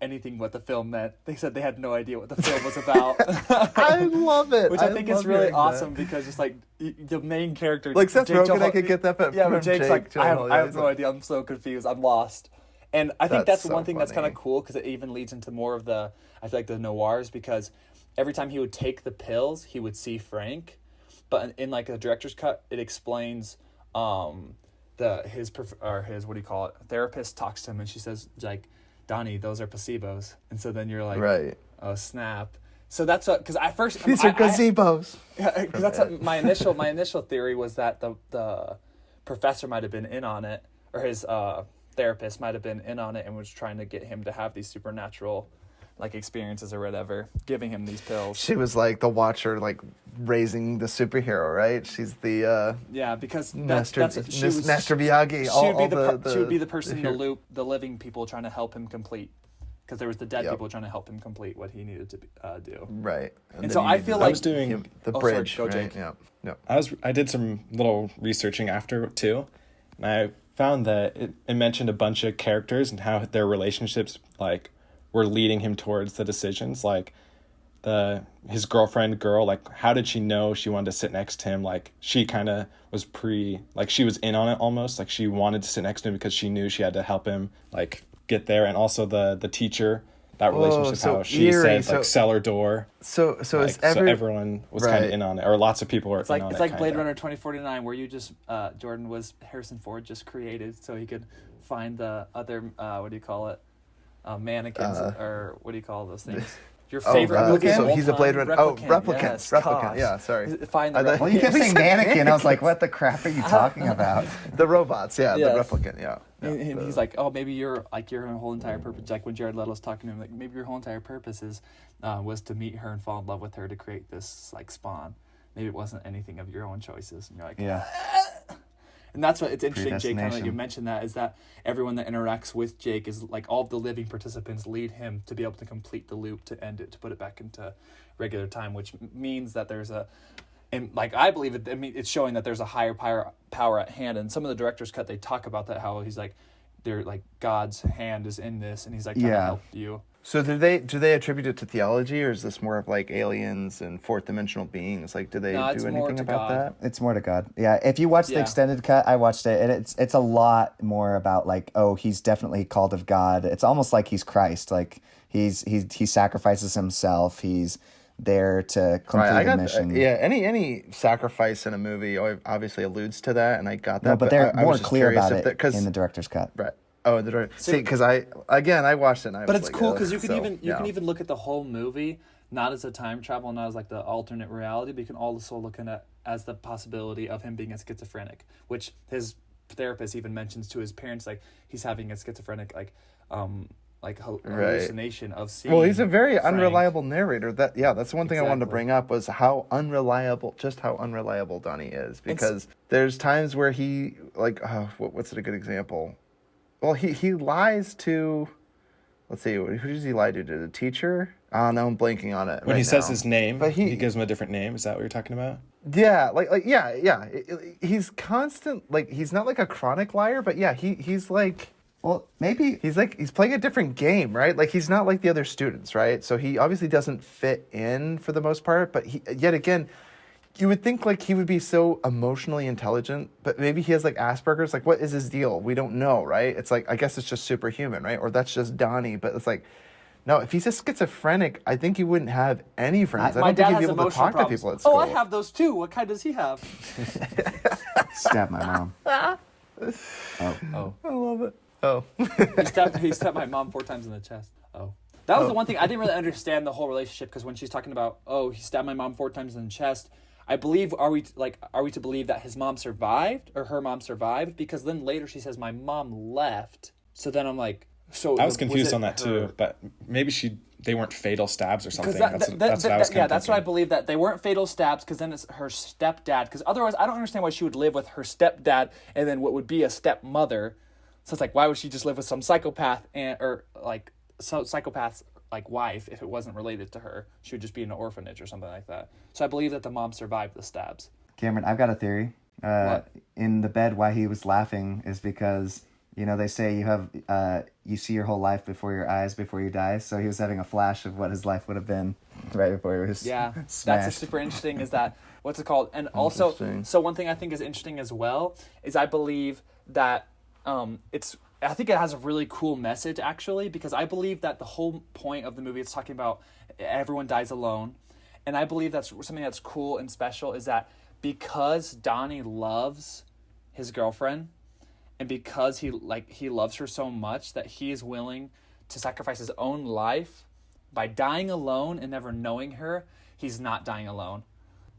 anything what the film meant. They said they had no idea what the film was about. I love it. Which I think is really awesome because it's like the main character, like Seth Jake Rogen, I could get that, but Jake's like, I have no idea. I'm so confused. I'm lost. And I think that's one thing that's kind of cool because it even leads into more of I feel like the noirs, because every time he would take the pills, he would see Frank, but in like a director's cut, it explains. His what do you call it? Therapist talks to him and she says like, Donnie, those are placebos. And so then you're like, right. Oh snap. So that's what, because at first these are gazebos. Because that's my initial theory was that the professor might have been in on it, or his therapist might have been in on it and was trying to get him to have these supernatural like experiences or whatever, giving him these pills. She was like the Watcher, like raising the superhero, right? She's the because Master Miyagi. She would be the person in the loop, the living people trying to help him complete, because there was the dead people trying to help him complete what he needed to do. Right. And so I feel like I was doing the bridge. Sorry, go, right? Jake. Yeah. I did some little researching after too, and I found that it mentioned a bunch of characters and how their relationships like were leading him towards the decisions. Like his girlfriend girl, like how did she know she wanted to sit next to him? Like she kind of was she was in on it almost. Like she wanted to sit next to him because she knew she had to help him like get there. And also the teacher, that relationship, how she said like cellar door. So everyone was kind of in on it, or lots of people were in on it. It's like Blade Runner 2049, where you just Jordan was Harrison Ford just created so he could find the other what do you call it? Mannequins, or what do you call those things? Your favorite movie. So he's a Blade Runner. Replicant. Yes, Replicant. Yeah, sorry. Find the Well, you kept saying mannequin. I was like, what the crap are you talking about? The robots. Yeah, the replicant. Yeah. And he's like, oh, maybe your whole entire purpose, like when Jared Leto's talking to him, like maybe your whole entire purpose was to meet her and fall in love with her to create this like spawn. Maybe it wasn't anything of your own choices. And you're like, yeah. And that's what it's interesting, Jake, kind of like you mentioned that, is that everyone that interacts with Jake is like all of the living participants lead him to be able to complete the loop, to end it, to put it back into regular time, which means that there's and like I believe it. I mean, it's showing that there's a higher power at hand. And some of the director's cut, they talk about that, how he's like, they're like God's hand is in this, and he's like trying to help you. So do they attribute it to theology, or is this more of like aliens and fourth dimensional beings? Like, do they do anything about that? It's more to God. Yeah. If you watch the extended cut, I watched it, and it's a lot more about like, oh, he's definitely called of God. It's almost like he's Christ. Like he sacrifices himself. He's there to complete the mission. Any sacrifice in a movie obviously alludes to that, and I got that. No, but they're more clear about it in the director's cut. Right. Oh, see, because I watched it. And I but was it's like, cool because you can can even look at the whole movie not as a time travel, not as like the alternate reality, but you can also look at it as the possibility of him being a schizophrenic, which his therapist even mentions to his parents, like he's having a schizophrenic hallucination of seeing. Well, he's a very Frank. unreliable narrator. That's one thing I wanted to bring up was how unreliable Donnie is, because there's times where he what's a good example? Well, he lies to, let's see, who does he lie to? The teacher? Oh, no, I'm blanking on it. When he says his name, but he gives him a different name. Is that what you're talking about? Yeah, yeah. He's constant, he's not like a chronic liar, but yeah, he's like, well, maybe he's playing a different game, right? Like he's not like the other students, right? So he obviously doesn't fit in for the most part, but yet again, you would think like he would be so emotionally intelligent, but maybe he has like Asperger's. Like, what is his deal? We don't know, right? It's like, I guess it's just superhuman, right? Or that's just Donnie, but it's like, no, if he's a schizophrenic, I think he wouldn't have any friends. I don't think he'd be able to talk to people at school. Oh, I have those too. What kind does he have? Stab my mom. Oh. I love it. Oh. He stabbed my mom 4 times in the chest. Oh. That was the one thing. I didn't really understand the whole relationship, because when she's talking about, he stabbed my mom 4 times in the chest, I believe, are we to believe that his mom survived, or her mom survived? Because then later she says, my mom left. So then I'm like, so I was confused on that too, but maybe they weren't fatal stabs or something. That's what I was thinking. That's what I believe, that they weren't fatal stabs, because then it's her stepdad. Because otherwise, I don't understand why she would live with her stepdad and then what would be a stepmother. So it's like, why would she just live with some psychopath psychopath's like wife if it wasn't related to her? She would just be in an orphanage or something like that. So I believe that the mom survived the stabs. Cameron, I've got a theory. In the bed, why he was laughing is because, they say you see your whole life before your eyes before you die. So he was having a flash of what his life would have been right before he was smashed. That's super interesting. Is that what's it called? And also, so one thing I think is interesting as well is I believe that I think it has a really cool message, actually, because I believe that the whole point of the movie is talking about everyone dies alone. And I believe that's something that's cool and special, is that because Donnie loves his girlfriend, and because he loves her so much that he is willing to sacrifice his own life by dying alone and never knowing her, he's not dying alone.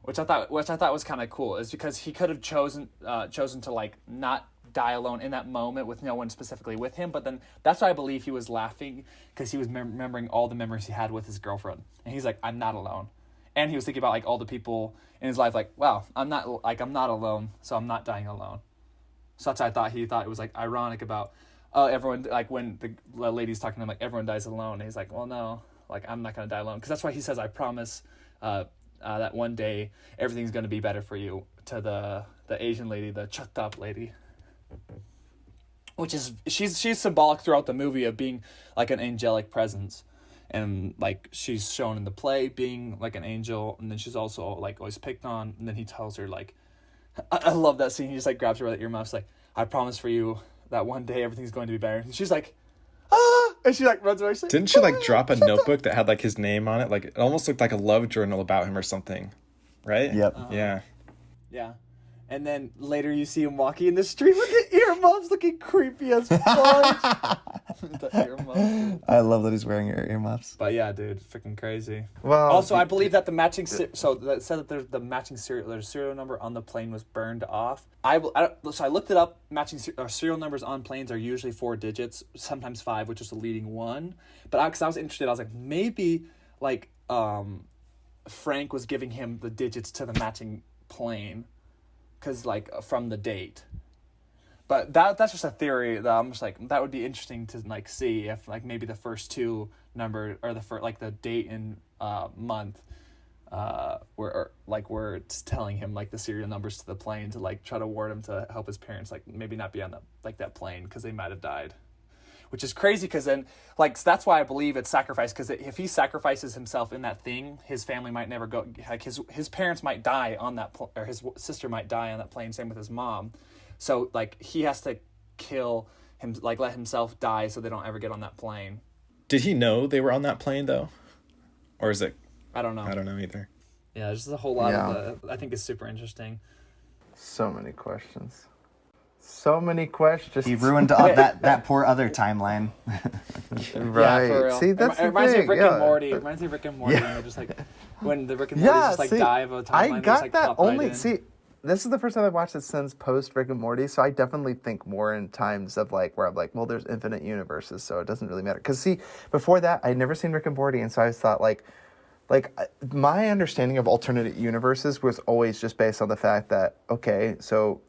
Which I thought was kind of cool, is because he could have chosen to not die alone in that moment with no one specifically with him, but then that's why I believe he was laughing, because he was remembering all the memories he had with his girlfriend, and he's like, I'm not alone. And he was thinking about all the people in his life, like, wow, I'm not alone, so I'm not dying alone. So that's why he thought it was ironic about everyone, when the lady's talking to him, everyone dies alone, and he's like, well, no, I'm not gonna die alone, because that's why he says, I promise that one day everything's gonna be better for you, to the Asian lady, the chucked up lady. Which is, she's symbolic throughout the movie of being an angelic presence, and she's shown in the play being an angel, and then she's also always picked on, and then he tells her I love that scene. He just grabs her by the earmuffs, I promise for you that one day everything's going to be better, and she's like, ah, and she runs away. Didn't she drop a notebook that had his name on it? It almost looked like a love journal about him or something, right? Yep. Yeah. And then later you see him walking in the street with the earmuffs, looking creepy as fudge. The earmuffs. I love that he's wearing earmuffs. But yeah, dude, freaking crazy. Well, also, I believe that the matching so that said that there's the matching serial number on the plane was burned off. So I looked it up. Matching serial numbers on planes are usually 4 digits, sometimes 5, which is the leading one. But because I was interested, I was like, maybe Frank was giving him the digits to the matching plane, because from the date. But that's just a theory that I'm just that would be interesting to see if maybe the first 2 number, or the date and month were telling him the serial numbers to the plane to try to ward him to help his parents maybe not be on that plane, because they might have died. Which is crazy, because then that's why I believe it's sacrifice, because if he sacrifices himself in that thing, his family might never go, his parents might die on that or his sister might die on that plane, same with his mom. So he has to kill him, let himself die so they don't ever get on that plane. Did he know they were on that plane though, or is it? I don't know. I don't know either. Yeah, there's just a whole lot of I think it's super interesting. So many questions. So many questions. He ruined that poor other timeline. Right. Yeah, for real. See, that's it reminds me of the Rick thing. and Morty. It reminds me of Rick and Morty when they're just like when the Rick and Morty just like die of a timeline. I they just, got like, that pop right only. in. See, this is the first time I've watched it since post Rick and Morty, so I definitely think more in times of like where I'm like, well, there's infinite universes, so it doesn't really matter. Because see, before that, I'd never seen Rick and Morty, and so I thought like my understanding of alternate universes was always just based on the fact that okay, so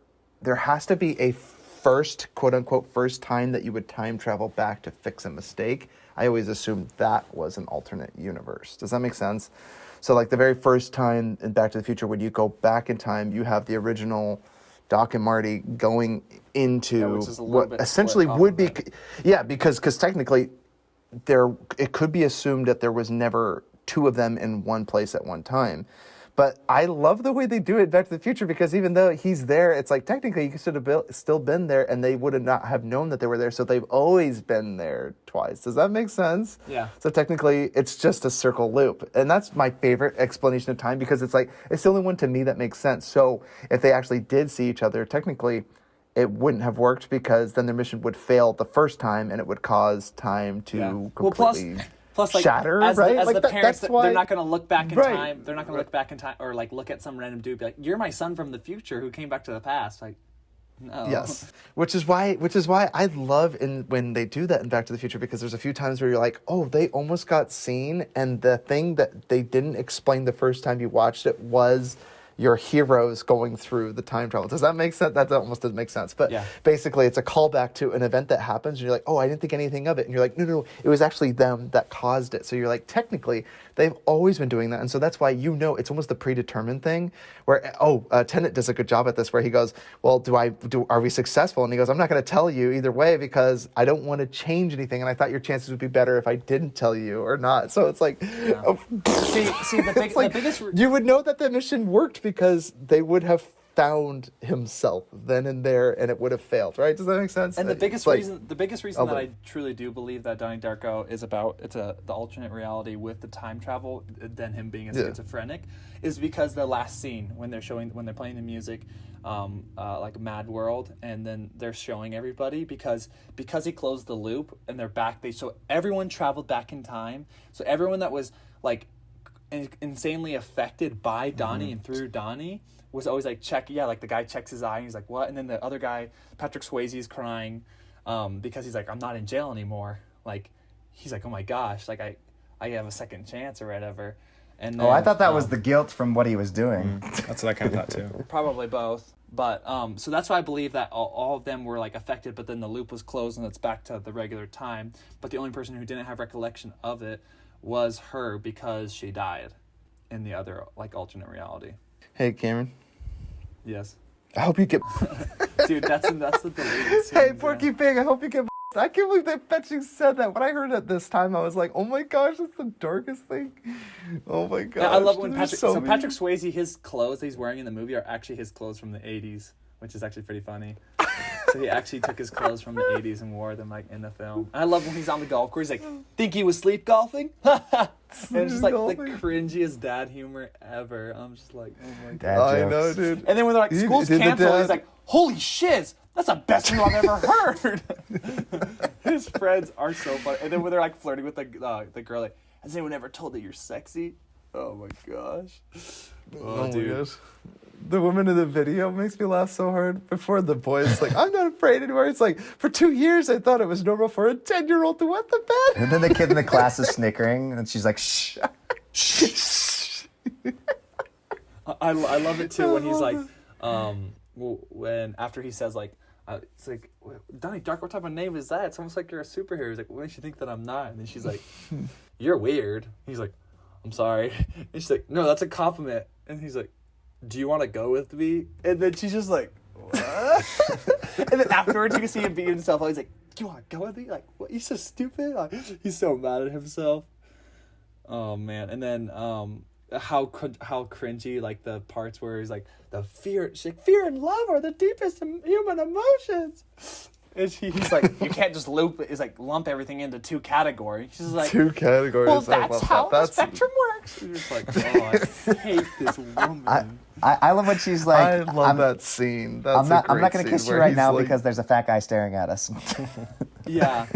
there has to be a first, quote unquote, first time that you would time travel back to fix a mistake. I always assumed that was an alternate universe. Does that make sense? So like the very first time in Back to the Future, when you go back in time, you have the original Doc and Marty going into what essentially would be, because technically it could be assumed that there was never two of them in one place at one time. But I love the way they do it in Back to the Future, because even though he's there, it's like technically he should have still been there, and they would not have known that they were there. So they've always been there twice. Does that make sense? Yeah. So technically, it's just a circle loop, and that's my favorite explanation of time, because it's like it's the only one to me that makes sense. So if they actually did see each other, technically, it wouldn't have worked, because then their mission would fail the first time, and it would cause time to completely. Plus, like, shatter, as right? As like the parents, that's why, they're not going to look back in right. time. They're not going to look back in time or like look at some random dude, be like, "You're my son from the future who came back to the past." Like, no. Yes, which is why I love when they do that in Back to the Future, because there's a few times where you're like, oh, they almost got seen, and the thing that they didn't explain the first time you watched it was your heroes going through the time travel. Does that make sense? That almost doesn't make sense. But basically, it's a callback to an event that happens, and you're like, oh, I didn't think anything of it. And you're like, no, it was actually them that caused it. So you're like, technically, they've always been doing that. And so that's why it's almost the predetermined thing where, Tenet does a good job at this, where he goes, well, are we successful? And he goes, I'm not going to tell you either way, because I don't want to change anything. And I thought your chances would be better if I didn't tell you or not. So it's like, see the biggest... You would know that the mission worked, because they would have found himself then and there, and it would have failed, right? Does that make sense? And the biggest reason that I truly do believe that Donnie Darko is about the alternate reality with the time travel than him being a schizophrenic is because the last scene when they're playing the music, like Mad World, and then they're showing everybody because he closed the loop and they're back. They show everyone traveled back in time, so everyone that was like insanely affected by Donnie and through Donnie was always like like the guy checks his eye and he's like, what? And then the other guy, Patrick Swayze's crying because he's like, I'm not in jail anymore. Like, he's like, oh my gosh, like I have a second chance or whatever. And then, I thought that was the guilt from what he was doing. That's what I kind of thought too. Probably both. But so that's why I believe that all of them were like affected, but then the loop was closed and it's back to the regular time. But the only person who didn't have recollection of it was her, because she died in the other like alternate reality. Hey, Cameron. Yes. I hope you get. Dude, that's the deleted scene. Hey, Porky Pig. I hope you get. I can't believe they actually said that. When I heard it this time, I was like, oh my gosh, that's the darkest thing. Oh my gosh. I love when Patrick Swayze, his clothes that he's wearing in the movie are actually his clothes from the 80s, which is actually pretty funny. So he actually took his clothes from the 80s and wore them like in the film. And I love when he's on the golf course, he's like, think he was sleep golfing? And it's just like the cringiest dad humor ever. I'm just like, oh my god. I know, dude. And then when they're like, school's canceled, he's like, holy shiz, that's the best thing I've ever heard. His friends are so funny. And then when they're like flirting with the girl, like, has anyone ever told that you're sexy? Oh my gosh. Oh dude. My gosh. The woman in the video makes me laugh so hard. Before the boy's like, I'm not afraid anymore. It's like, for 2 years I thought it was normal for a 10-year-old to wet the bed. And then the kid in the class is snickering, and she's like, shh. I love it too when he's like, when after he says like, it's like, Donnie Darko, what type of name is that? It's almost like you're a superhero. He's like, what makes you think that I'm not? And then she's like, you're weird. He's like, I'm sorry. And she's like, no, that's a compliment. And he's like, do you want to go with me? And then she's just like, what? And then afterwards you can see him beating himself up. He's like, do you want to go with me? Like, what? You're so stupid. Like, he's so mad at himself. Oh man. And then how cringy like the parts where he's like, she's like, fear and love are the deepest human emotions. He's like, you can't just lump everything into two categories. She's like, 2 categories. well, that's how the spectrum works. You're just like, oh, I hate this woman. I love when she's like, I love that scene. That's I'm not going to kiss you right now because there's a fat guy staring at us. Yeah.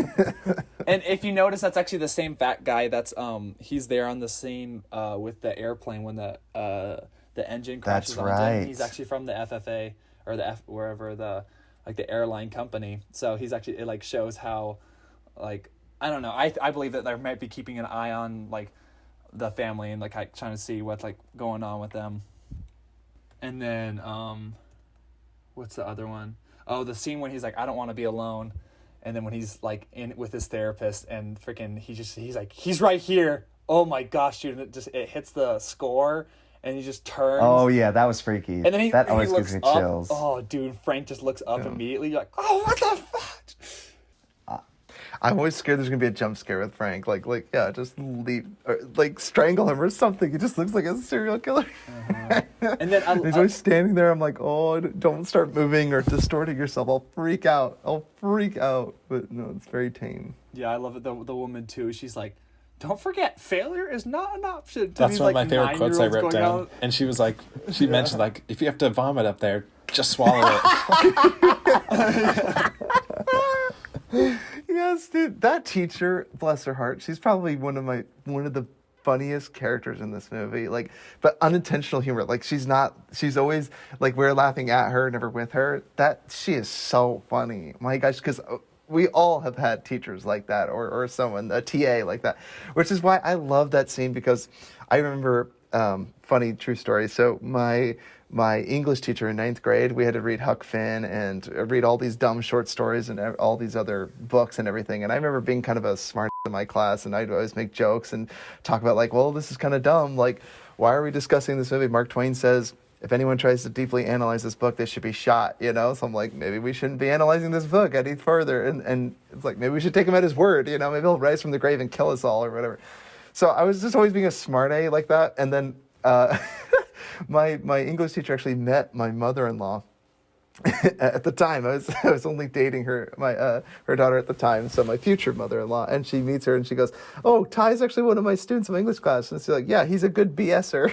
And if you notice, that's actually the same fat guy that's he's there on the scene with the airplane when the engine crashes That's onto right. him. He's actually from the FFA or wherever the airline company. So he's actually, it like shows how, like, I don't know. I believe that they might be keeping an eye on like the family and like trying to see what's like going on with them. And then what's the other one? Oh, the scene when he's like, I don't want to be alone. And then when he's like in with his therapist and freaking he's like, he's right here. Oh my gosh, dude! And it hits the score and he just turns. Oh yeah, that was freaky. And then that always gives me up. chills. Oh dude, Frank just looks up immediately. You're like, oh, what the fuck? I'm always scared there's gonna be a jump scare with Frank. Like yeah, just leave, or, like strangle him or something. He just looks like a serial killer. And then he's always standing there. I'm like, oh, don't start moving or distorting yourself. I'll freak out. But no, it's very tame. Yeah, I love it. The woman too. She's like, don't forget, failure is not an option. That's one of my favorite quotes I wrote down. And she was like, she mentioned like, if you have to vomit up there, just swallow it. Yes, dude. That teacher, bless her heart, she's probably one of the funniest characters in this movie. Like, but unintentional humor. Like, she's always like, we're laughing at her, never with her. She is so funny. My gosh, because we all have had teachers like that, or someone, a TA like that, which is why I love that scene, because I remember, funny true story. So my English teacher in 9th grade, we had to read Huck Finn and read all these dumb short stories and all these other books and everything. And I remember being kind of a smart in my class, and I'd always make jokes and talk about like, well, this is kind of dumb. Like, why are we discussing this movie? Mark Twain says, if anyone tries to deeply analyze this book, they should be shot, you know? So I'm like, maybe we shouldn't be analyzing this book any further. And it's like, maybe we should take him at his word, you know? Maybe he'll rise from the grave and kill us all or whatever. So I was just always being a smart A like that. And then my English teacher actually met my mother-in-law at the time. I was only dating her daughter at the time, so my future mother-in-law. And she meets her and she goes, "Oh, Ty's actually one of my students in my English class." And she's like, "Yeah, he's a good BSer."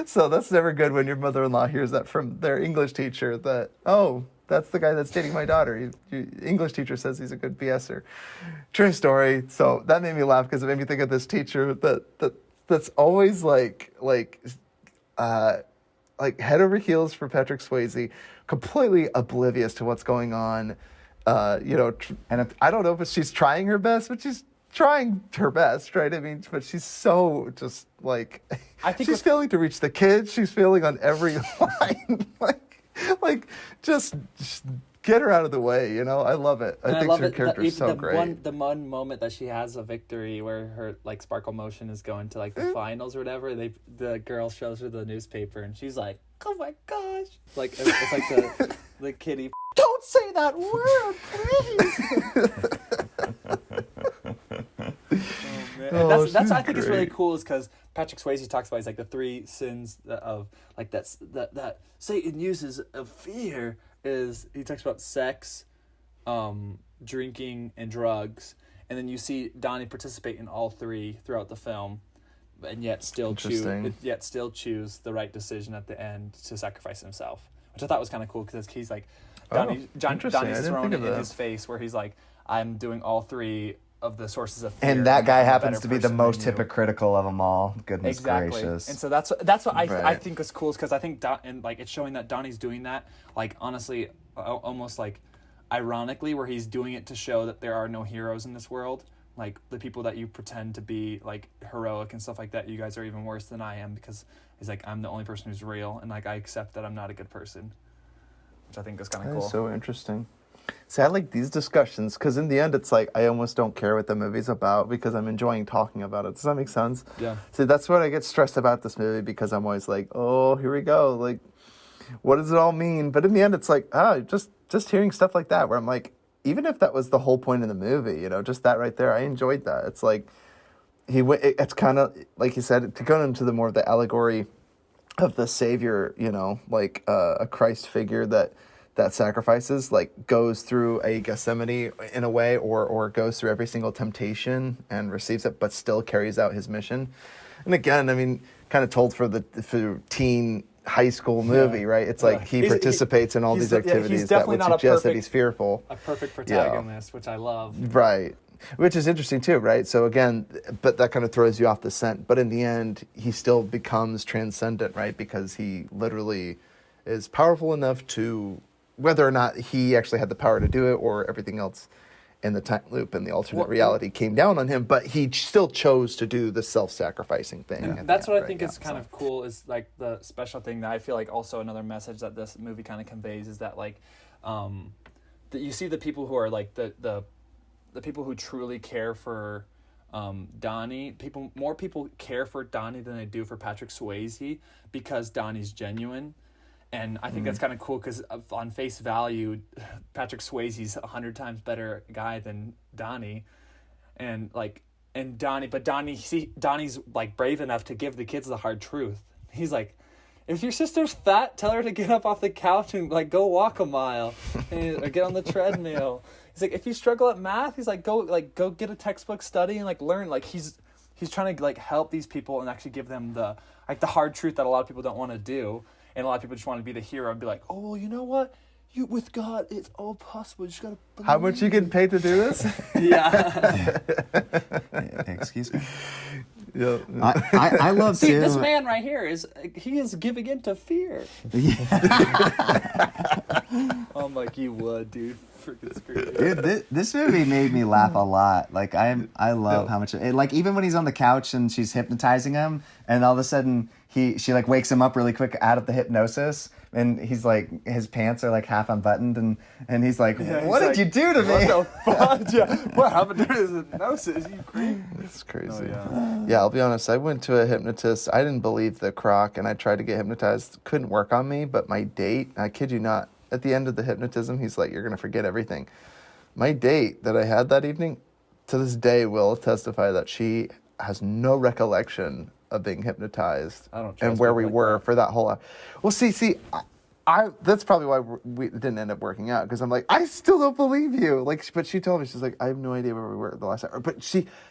So that's never good when your mother-in-law hears that from their English teacher, that, oh, that's the guy that's dating my daughter. English teacher says he's a good BSer. True story. So that made me laugh because it made me think of this teacher that's always like head over heels for Patrick Swayze, completely oblivious to what's going on. And I don't know if she's trying her best, but she's trying her best, right? I mean, but she's so just like, I think she's failing to reach the kids. She's failing on every line. like just get her out of the way, you know? I love it. I think her character is so great. The one moment that she has a victory where her like sparkle motion is going to like the finals or whatever, the girl shows her the newspaper and she's like, "Oh my gosh!" Like it's like the kitty. Don't say that word, please. Oh, that's I think it's really cool, is because Patrick Swayze talks about, he's like, the 3 sins of like that Satan uses of fear is, he talks about sex, drinking, and drugs, and then you see Donnie participate in all 3 throughout the film, and yet still choose the right decision at the end to sacrifice himself, which I thought was kind of cool, because he's like, Donnie's thrown it in his face where he's like, I'm doing all 3 of the sources of fear. And that guy happens to be the most hypocritical of them all. Goodness gracious. And so that's what I think is cool, is because I think it's showing that Donnie's doing that, like, honestly, almost like ironically, where he's doing it to show that there are no heroes in this world. Like, the people that you pretend to be like heroic and stuff like that, you guys are even worse than I am, because he's like, I'm the only person who's real, and like I accept that I'm not a good person, which I think is kind of cool. That's so interesting. See, I like these discussions because in the end, it's like I almost don't care what the movie's about because I'm enjoying talking about it. Does that make sense? Yeah. See, that's what I get stressed about this movie, because I'm always like, oh, here we go. Like, what does it all mean? But in the end, it's like, just hearing stuff like that where I'm like, even if that was the whole point of the movie, you know, just that right there, I enjoyed that. It's like, it's kind of, like you said, to go into the more of the allegory of the Savior, you know, like a Christ figure that that sacrifices, like goes through a Gethsemane in a way, or goes through every single temptation and receives it, but still carries out his mission. And again, I mean, kind of told for teen high school movie, right? It's like he participates in all these activities that would suggest that he's fearful. A perfect protagonist, which I love. Right. Which is interesting too, right? So again, but that kind of throws you off the scent. But in the end, he still becomes transcendent, right? Because he literally is powerful enough to, whether or not he actually had the power to do it or everything else in the time loop and the alternate reality came down on him, but he still chose to do the self-sacrificing thing. And that's what I think is kind of cool, is like the special thing that I feel like also another message that this movie kind of conveys is that like that you see the people who are like the people who truly care for Donnie. More people care for Donnie than they do for Patrick Swayze, because Donnie's genuine. And I think that's kind of cool, because on face value, Patrick Swayze's 100 times better guy than Donnie. Donnie's like brave enough to give the kids the hard truth. He's like, if your sister's fat, tell her to get up off the couch and like go walk a mile or get on the treadmill. He's like, if you struggle at math, he's like, go get a textbook study and like learn. Like he's trying to like help these people and actually give them the hard truth that a lot of people don't want to do. And a lot of people just want to be the hero and be like, oh, well, you know what? With God, it's all possible. You just gotta believe. How much you getting paid to do this? Yeah. Excuse me. Yeah. I love See, too. this man right here is giving in to fear. I'm like, you would, dude. Freaking screwed. Dude, this movie made me laugh a lot. Like I love how much like even when he's on the couch and she's hypnotizing him, and all of a sudden she like wakes him up really quick out of the hypnosis, and he's like, his pants are like half unbuttoned, and he's like, what did you do to me? What the fuck? Yeah. What happened to his hypnosis? You creep. It's crazy. Oh, Yeah, I'll be honest. I went to a hypnotist. I didn't believe the crock, and I tried to get hypnotized. Couldn't work on me, but my date, I kid you not, at the end of the hypnotism, he's like, you're going to forget everything. My date that I had that evening, to this day, will testify that she has no recollection of being hypnotized and where we were for that whole. Well, see, I that's probably why we didn't end up working out, because I'm like, I still don't believe you. Like, but she told me, she's like, I have no idea where we were the last time. But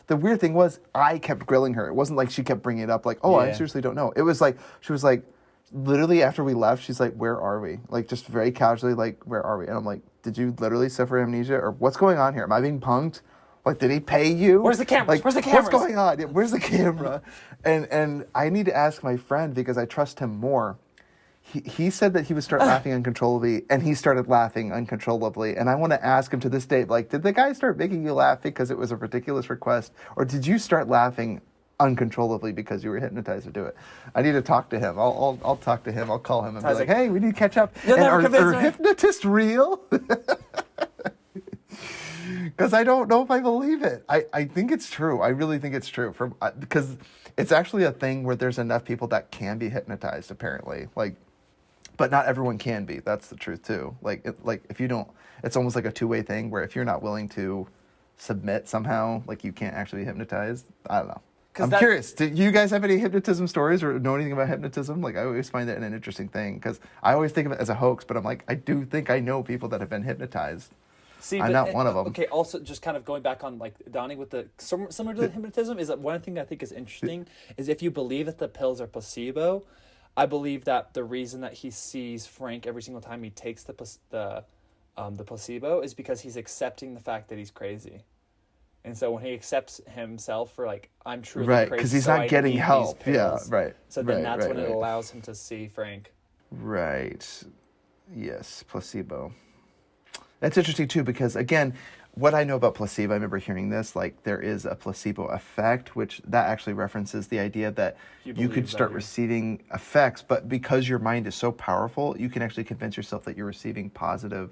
the weird thing was, I kept grilling her. It wasn't like she kept bringing it up, like, oh, I seriously don't know. It was like, she was like, literally after we left, she's like, where are we? Like, just very casually, like, where are we? And I'm like, did you literally suffer amnesia, or what's going on here? Am I being punked? Like, did he pay you? Where's the camera? Like, where's the camera? What's going on? Yeah, where's the camera? And I need to ask my friend, because I trust him more. He said that he would start laughing uncontrollably, and he started laughing uncontrollably. And I want to ask him to this day, like, did the guy start making you laugh because it was a ridiculous request, or did you start laughing uncontrollably because you were hypnotized to do it? I need to talk to him. I'll talk to him. I'll call him and be like, hey, we need to catch up. And are hypnotists real? Because I don't know if I believe it. I think it's true. I really think it's true. Because it's actually a thing where there's enough people that can be hypnotized, apparently. Like, but not everyone can be. That's the truth too. Like if you don't, it's almost like a two-way thing where if you're not willing to submit somehow, like, you can't actually be hypnotized. I don't know. I'm curious. Do you guys have any hypnotism stories or know anything about hypnotism? Like, I always find that an interesting thing, because I always think of it as a hoax, but I'm like, I do think I know people that have been hypnotized. See, I'm not one of them. Okay, also just kind of going back on like Donnie with the similar to the hypnotism, is that one thing I think is interesting is if you believe that the pills are placebo, I believe that the reason that he sees Frank every single time he takes the placebo is because he's accepting the fact that he's crazy. And so when he accepts himself for like, I'm truly crazy, because he's not getting help. Yeah, right. So then that's when it allows him to see Frank. Right. Yes, placebo. That's interesting too, because again, what I know about placebo, I remember hearing this, like, there is a placebo effect, which that actually references the idea that you could start receiving effects, but because your mind is so powerful, you can actually convince yourself that you're receiving positive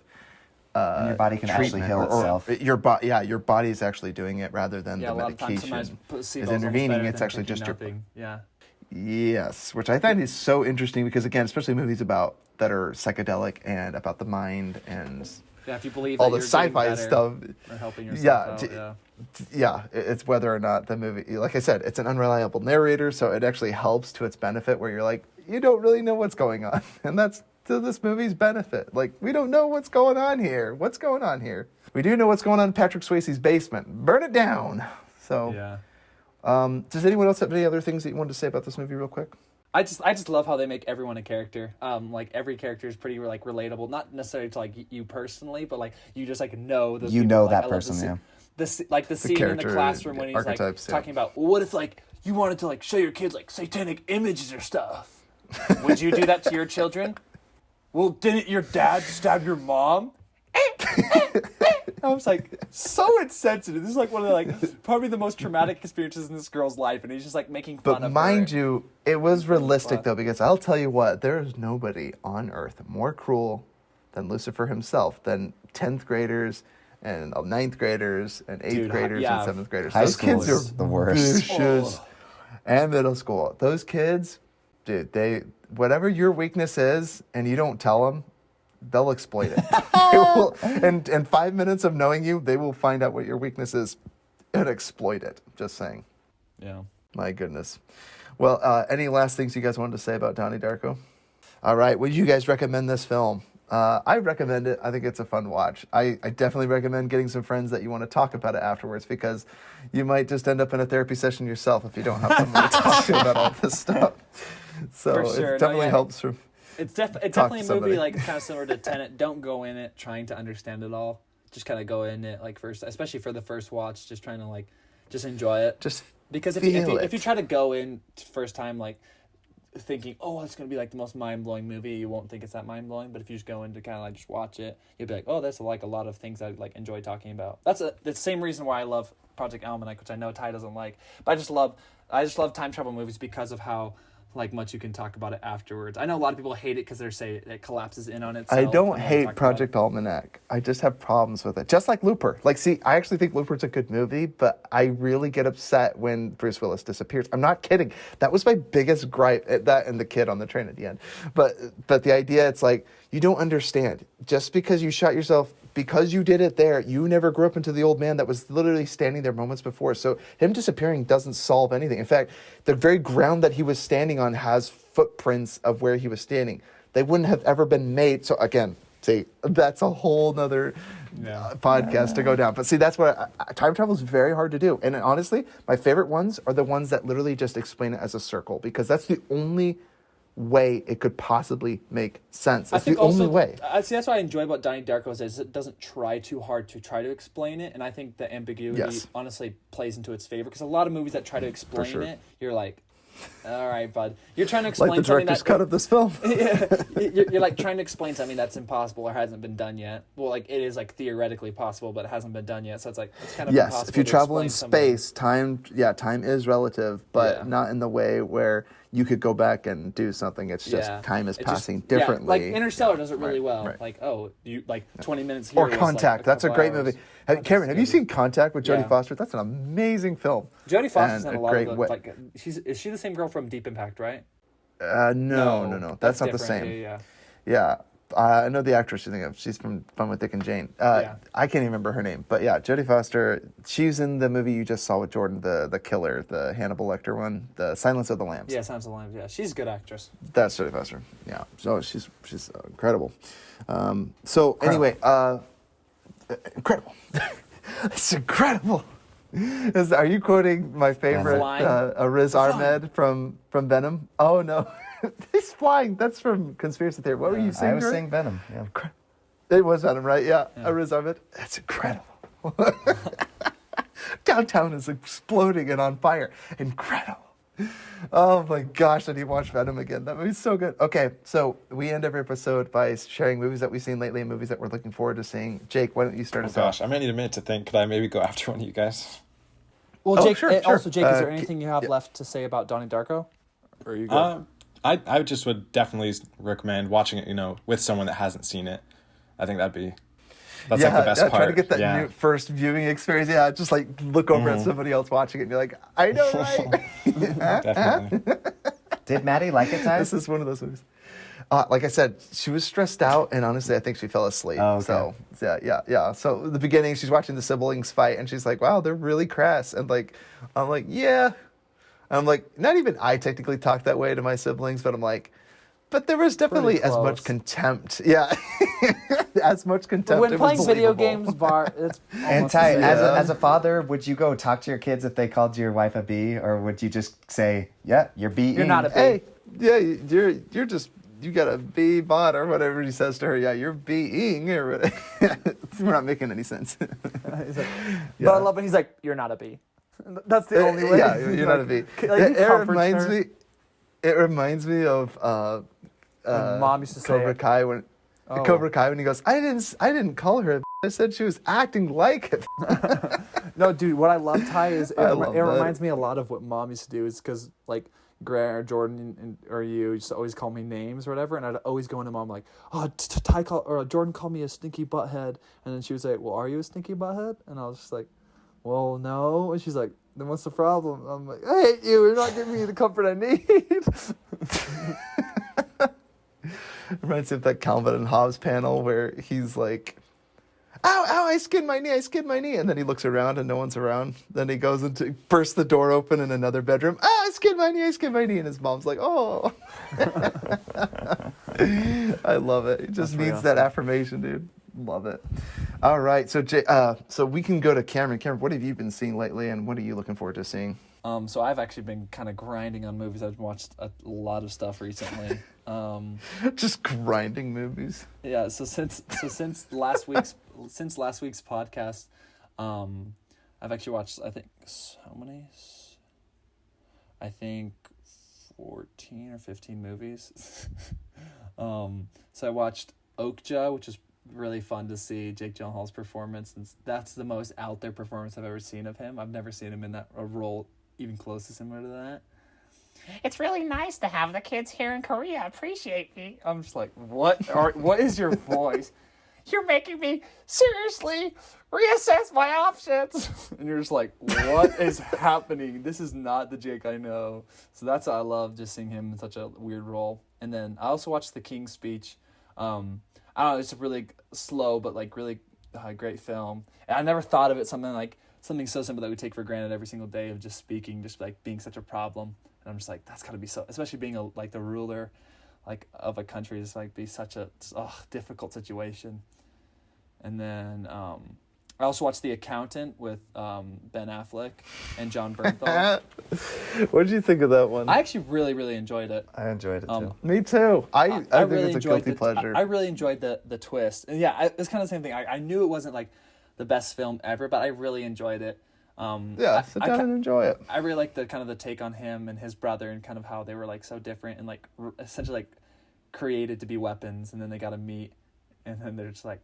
and your body can actually heal itself. Your body is actually doing it rather than the medication is intervening. It's actually just nothing. Yeah. Yes, which I find is so interesting, because again, especially movies that are psychedelic and about the mind and if you believe all the sci-fi stuff, or helping yourself it's whether or not the movie, like I said, it's an unreliable narrator, so it actually helps to its benefit, where you're like, you don't really know what's going on, and that's to this movie's benefit. Like, we don't know what's going on here. What's going on here? We do know what's going on in Patrick Swayze's basement. Burn it down. So, does anyone else have any other things that you wanted to say about this movie real quick? I just love how they make everyone a character. Like every character is pretty like relatable, not necessarily to like you personally, but like you just like know those you people. know like, that I person, love yeah. The scene in the classroom when he's like talking about, well, what if like you wanted to like show your kids like satanic images or stuff? Would you do that to your children? Well, didn't your dad stab your mom? I was like, so insensitive. This is like one of the like probably the most traumatic experiences in this girl's life, and he's just like making fun of her. But mind you, it was realistic though, because I'll tell you what, there is nobody on earth more cruel than Lucifer himself, than 10th graders and 9th graders and 8th graders and 7th graders. High Those school kids is are the worst. vicious. And middle school. Those kids, dude, they whatever your weakness is and you don't tell them, they'll exploit it. They will, and 5 minutes of knowing you, they will find out what your weakness is and exploit it. Just saying. Yeah. My goodness. Well, any last things you guys wanted to say about Donnie Darko? All right. Would you guys recommend this film? I recommend it. I think it's a fun watch. I definitely recommend getting some friends that you want to talk about it afterwards, because you might just end up in a therapy session yourself if you don't have someone to talk to about all this stuff. So For sure. it definitely helps from... It's definitely a movie like kind of similar to Tenet. Don't go in it trying to understand it all. Just kind of go in it like first, especially for the first watch, just trying to like just enjoy it. Just because if you try to go in first time like thinking, oh, it's gonna be like the most mind blowing movie, you won't think it's that mind blowing. But if you just go in to kind of like just watch it, you'll be like, oh, that's like a lot of things I like enjoy talking about. That's the same reason why I love Project Almanac, which I know Ty doesn't like, but I just love time travel movies because of how like much you can talk about it afterwards. I know a lot of people hate it because they say it collapses in on itself. I don't hate Project Almanac. I just have problems with it. Just like Looper. Like, see, I actually think Looper's a good movie, but I really get upset when Bruce Willis disappears. I'm not kidding. That was my biggest gripe, that and the kid on the train at the end. But the idea, it's like, you don't understand. Just because you shot yourself, because you did it there, you never grew up into the old man that was literally standing there moments before. So him disappearing doesn't solve anything. In fact, the very ground that he was standing on has footprints of where he was standing. They wouldn't have ever been made. So again, see, that's a whole nother podcast to go down. But see, that's what time travel is very hard to do. And honestly, my favorite ones are the ones that literally just explain it as a circle, because that's the only way it could possibly make sense. That's the only way. See, that's what I enjoy about Donnie Darko is it doesn't try too hard to try to explain it, and I think the ambiguity honestly plays into its favor, because a lot of movies that try to explain it, you're like, all right, bud, you're trying to explain like the something director's cut of this film. you're like trying to explain something that's impossible or hasn't been done yet. Well, like it is like theoretically possible, but it hasn't been done yet. So it's like it's kind of impossible. If you travel in space, time is relative, but not in the way where you could go back and do something. It's just time is passing differently. Like Interstellar does it really well. Right. Like, oh, you like 20 minutes here. Or Contact. That's a great movie. Cameron, have you seen Contact with Jodie Foster? That's an amazing film. Jodie Foster's in a lot of the, like, is she the same girl from Deep Impact, right? No. That's not the same. Yeah. I know the actress you think of. She's from Fun with Dick and Jane. I can't even remember her name. But yeah, Jodie Foster, she's in the movie you just saw with Jordan, the killer, the Hannibal Lecter one, the Silence of the Lambs. Yeah, Silence of the Lambs, yeah. She's a good actress. That's Jodie Foster. Yeah. So she's incredible. Anyway, incredible. It's incredible. Are you quoting my favorite Riz Ahmed from Venom? Oh, no. He's flying. That's from Conspiracy Theory. What were you saying? I was saying Venom. Yeah. It was Venom, right? Yeah. Riz Ahmed. That's incredible. Downtown is exploding and on fire. Incredible. Oh my gosh, I need to watch Venom again. That movie's so good. Okay, so we end every episode by sharing movies that we've seen lately and movies that we're looking forward to seeing. Jake, why don't you start us off? Gosh, I might need a minute to think. Could I maybe go after one of you guys? Well, Jake, also, Jake, is there anything you have left to say about Donnie Darko? Or are you good? I just would definitely recommend watching it, with someone that hasn't seen it. I think that's like the best part. Try to get that new first viewing experience. Yeah, just like look over at somebody else watching it and be like, I know, right? Definitely. Did Maddie like it, Ty? This is one of those movies. Like I said, she was stressed out, and honestly, I think she fell asleep. Oh, okay. So, yeah. So, at the beginning, she's watching the siblings fight, and she's like, wow, they're really crass. And, I'm like, yeah. I'm like, not even I technically talk that way to my siblings, but I'm like, But there was definitely as much contempt. Yeah. As much contempt. But when playing video games, it's almost And Ty, as a father, would you go talk to your kids if they called your wife a B, or would you just say, "Yeah, you're B"? You're not a B. Hey, yeah, you're just you got a B bot or whatever he says to her. Yeah, you're being or whatever. We're not making any sense. He's like, but I love it. He's like, you're not a B. That's the only way. Yeah, you're not a B. It reminds me of Mom used to say Cobra Kai when he goes, I didn't call her a I said she was acting like it. No, dude, what I love, Ty, is it reminds me a lot of what Mom used to do. Is because like Grant or Jordan or you used to always call me names or whatever, and I'd always go into Mom like, oh, Ty or Jordan called me a stinky butthead, and then she would say, well, are you a stinky butthead? And I was just like, well, no. And she's like, then what's the problem? I'm like, I hate you. You're not giving me the comfort I need. Reminds me of that Calvin and Hobbes panel where he's like, ow, I skinned my knee. And then he looks around and no one's around. Then he goes into, bursts the door open in another bedroom. I skinned my knee. And his mom's like, oh. I love it. He just needs that affirmation, dude. Love it. All right. So, so we can go to Cameron. Cameron, what have you been seeing lately and what are you looking forward to seeing? So I've actually been kind of grinding on movies. I've watched a lot of stuff recently. Just grinding movies. Yeah. So since last week's podcast, I've actually watched I think 14 or 15 movies. So I watched Okja, which is really fun to see Jake Gyllenhaal's performance, and that's the most out there performance I've ever seen of him. I've never seen him in a role even close to similar to that. It's really nice to have the kids here in Korea appreciate me. I'm just like, what is your voice? You're making me seriously reassess my options. And you're just like, what is happening? This is not the Jake I know. So that's what I love, just seeing him in such a weird role. And then I also watched The King's Speech. I don't know, it's a really slow but like really great film. And I never thought of it something so simple that we take for granted every single day of just speaking, just like being such a problem. And I'm just like, that's got to be so, especially being the ruler like of a country, is like be such a difficult situation. And then I also watched The Accountant with Ben Affleck and John Bernthal. What did you think of that one? I actually really, really enjoyed it. I enjoyed it too. Me too. I think really it's a guilty pleasure. I really enjoyed the twist. And yeah, it's kind of the same thing. I knew it wasn't like the best film ever, but I really enjoyed it. Sit down and enjoy it. I really like the take on him and his brother and kind of how they were like so different and like essentially like created to be weapons, and then they got to meet, and then they're just like,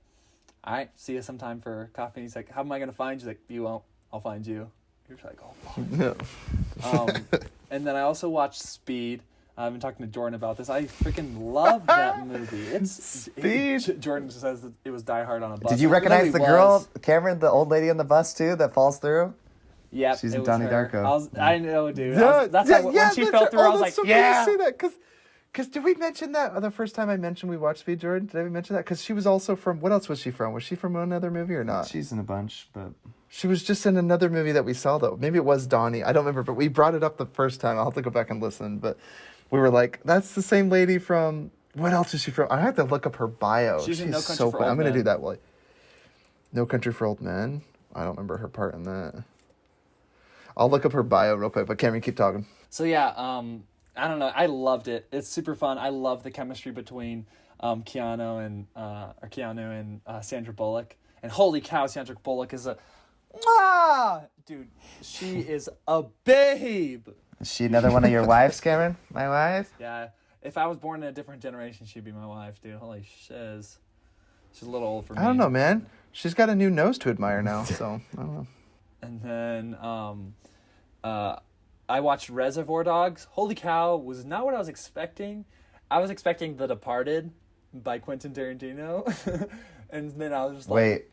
all right, see you sometime for coffee. And he's like, how am I going to find you? He's like, you won't. I'll find you. You're just like, oh, fuck. And then I also watched Speed. I've been talking to Jordan about this. I freaking love that movie. Speed. Jordan says that it was Die Hard on a bus. Did you recognize the girl, Cameron, the old lady on the bus too, that falls through? Yeah, she's in Donnie Darko. I know, dude. When she fell through, I was like, yeah. Because did we mention that the first time I mentioned we watched Speed, Jordan? Did I mention that? Because she was also from, what else was she from? Was she from another movie or not? She's in a bunch, but... She was just in another movie that we saw, though. Maybe it was Donnie. I don't remember, but we brought it up the first time. I'll have to go back and listen. But we were like, that's the same lady from... What else is she from? I have to look up her bio. She's in No Country so for funny. Old I'm going to Men. do that. Like, No Country for Old Men? I don't remember her part in that. I'll look up her bio real quick, but Cameron, keep talking. So yeah, I don't know. I loved it. It's super fun. I love the chemistry between Keanu and Sandra Bullock. And holy cow, Sandra Bullock is dude, she is a babe. Is she another one of your wives, Cameron? My wife? Yeah. If I was born in a different generation, she'd be my wife, dude. Holy shiz. She's a little old for me. I don't know, man. She's got a new nose to admire now, so I don't know. And then I watched Reservoir Dogs. Holy cow, was not what I was expecting. I was expecting The Departed by Quentin Tarantino. And then I was just like... Wait.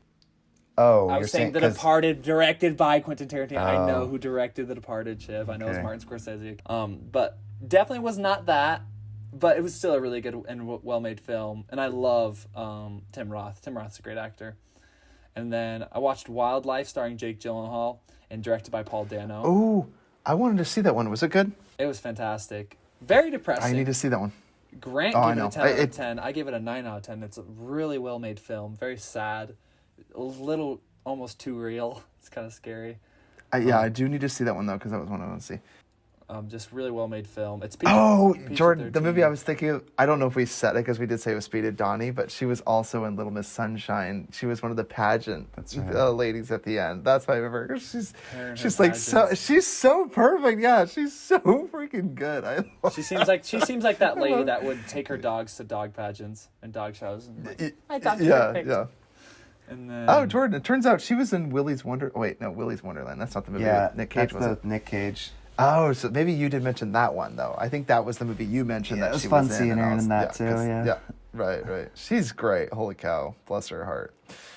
Oh, I was saying The Departed, directed by Quentin Tarantino. I know who directed The Departed, Shiv. I know it's Martin Scorsese. But definitely was not that. But it was still a really good and well-made film. And I love Tim Roth. Tim Roth's a great actor. And then I watched Wildlife, starring Jake Gyllenhaal, and directed by Paul Dano. Ooh, I wanted to see that one. Was it good? It was fantastic. Very depressing. I need to see that one. Grant gave it a 10 out of 10. I gave it a 9 out of 10. It's a really well-made film. Very sad. A little almost too real. It's kind of scary. I do need to see that one, though, because that was one I want to see. Just really well-made film. It's Jordan, the movie I was thinking of, I don't know if we said it because we did say it was Speed Donnie, but she was also in Little Miss Sunshine. She was one of the pageant ladies at the end. That's why I remember. She's like she's so perfect. Yeah, she's so freaking good. She seems like that lady that would take her dogs to dog pageants and dog shows. And my dog's perfect. Yeah. And then, Jordan, it turns out she was in Willy's Wonderland. That's not the movie. Yeah, Nick Cage was it? Nick Cage. Oh, so maybe you did mention that one, though. I think that was the movie you mentioned that she was in. It was fun seeing her in that, too, yeah. Yeah, right. She's great. Holy cow. Bless her heart.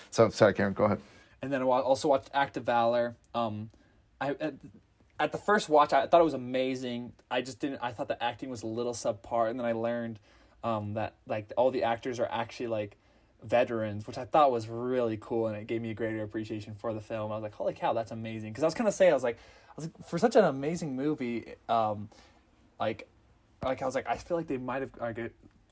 So, sorry, Cameron, go ahead. And then I also watched Act of Valor. At the first watch, I thought it was amazing. I thought the acting was a little subpar, and then I learned that, like, all the actors are actually, like, veterans, which I thought was really cool, and it gave me a greater appreciation for the film. I was like, holy cow, that's amazing. Because I was kind of saying, I was like, for such an amazing movie, I feel like they might have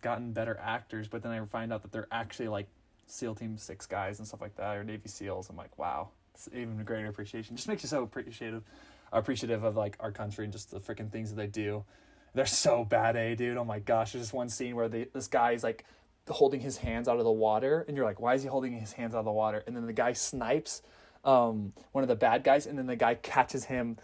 gotten better actors, but then I find out that they're actually like SEAL Team 6 guys and stuff like that, or Navy SEALs. I'm like, wow, it's even a greater appreciation. Just makes you so appreciative of like our country and just the freaking things that they do. They're so bad, dude. Oh my gosh, there's this one scene where this guy is like holding his hands out of the water, and you're like, why is he holding his hands out of the water? And then the guy snipes one of the bad guys, and then the guy catches him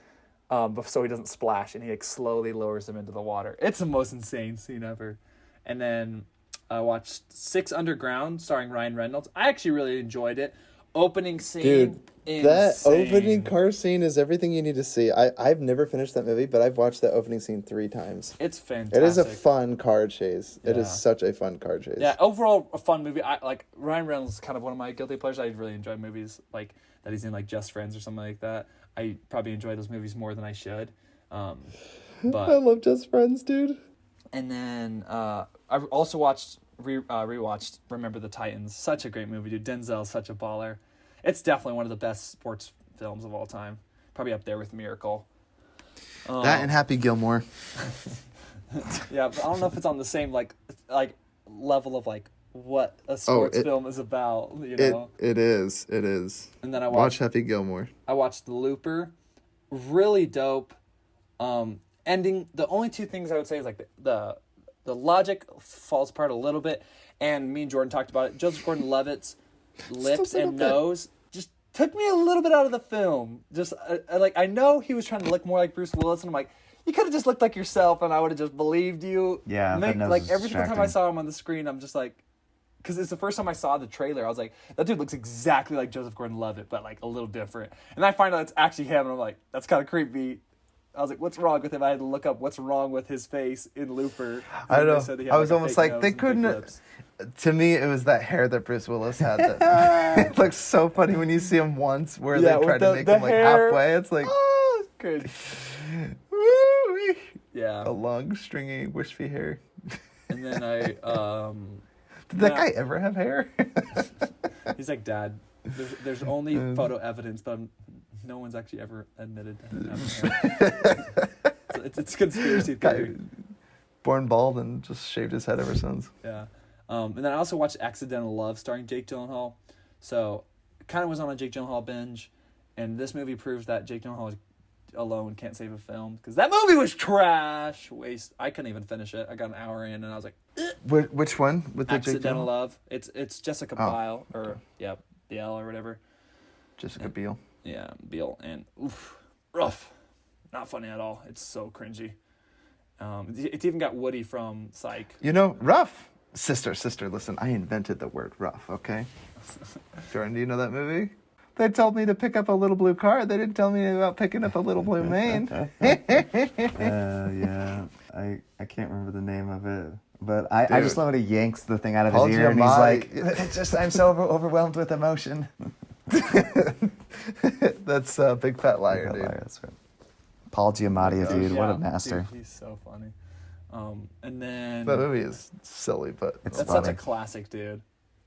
so he doesn't splash, and he like slowly lowers him into the water. It's the most insane scene ever. And then I watched 6 Underground starring Ryan Reynolds. I actually really enjoyed it. Opening scene, dude, insane. That opening car scene is everything you need to see. I've never finished that movie, but I've watched that opening scene 3 times. It's fantastic. It is a fun car chase. Yeah. It is such a fun car chase. Yeah, overall a fun movie. I like Ryan Reynolds is kind of one of my guilty pleasures. I really enjoy movies like that he's in, like Just Friends or something like that. I probably enjoy those movies more than I should. But I love Just Friends, dude. And then I also rewatched Remember the Titans. Such a great movie, dude. Denzel's such a baller. It's definitely one of the best sports films of all time. Probably up there with Miracle. That and Happy Gilmore. Yeah, but I don't know if it's on the same like level of like what a sports film is about. You know, it is. And then I watch Happy Gilmore. I watched The Looper. Really dope. Ending. The only 2 things I would say is like the logic falls apart a little bit, and me and Jordan talked about it. Joseph Gordon-Levitt's lips and nose just took me a little bit out of the film. Just I know he was trying to look more like Bruce Willis, and I'm like, you could have just looked like yourself, and I would have just believed you. Yeah, like every single time I saw him on the screen, I'm just like, because it's the first time I saw the trailer, I was like, that dude looks exactly like Joseph Gordon-Levitt, but like a little different. And I find out it's actually him, and I'm like, that's kind of creepy. I was like, what's wrong with him? I had to look up what's wrong with his face in Looper. I don't know. I was almost like, they couldn't. To me, it was that hair that Bruce Willis had. It looks so funny when you see him once, where they tried to make him like halfway. It's like, oh, good. Yeah. A long, stringy, wispy hair. And then I. Did that guy ever have hair? He's like, Dad. There's only photo evidence, but no one's actually ever admitted to having hair. So it's a conspiracy theory. Born bald and just shaved his head ever since. Yeah. And then I also watched Accidental Love starring Jake Gyllenhaal. So kind of was on a Jake Gyllenhaal binge. And this movie proves that Jake Gyllenhaal alone can't save a film. Because that movie was trash. Waste. I couldn't even finish it. I got an hour in and I was like, Which one? With the Accidental Love. It's Jessica Biel. Or, Biel or whatever. Jessica Biel. Yeah, Biel. And, rough. Not funny at all. It's so cringy. It's even got Woody from Psych. Rough. Sister, listen, I invented the word rough, okay? Jordan, do you know that movie? They told me to pick up a little blue car. They didn't tell me about picking up a little blue mane. Yeah. I can't remember the name of it. But I just love when he yanks the thing out of his ear and he's like, it's just, I'm so overwhelmed with emotion. That's Big Fat Liar, dude. That's right. Paul Giamatti, dude, what a master. Dude, he's so funny. And then that movie is silly, but that's such a classic, dude.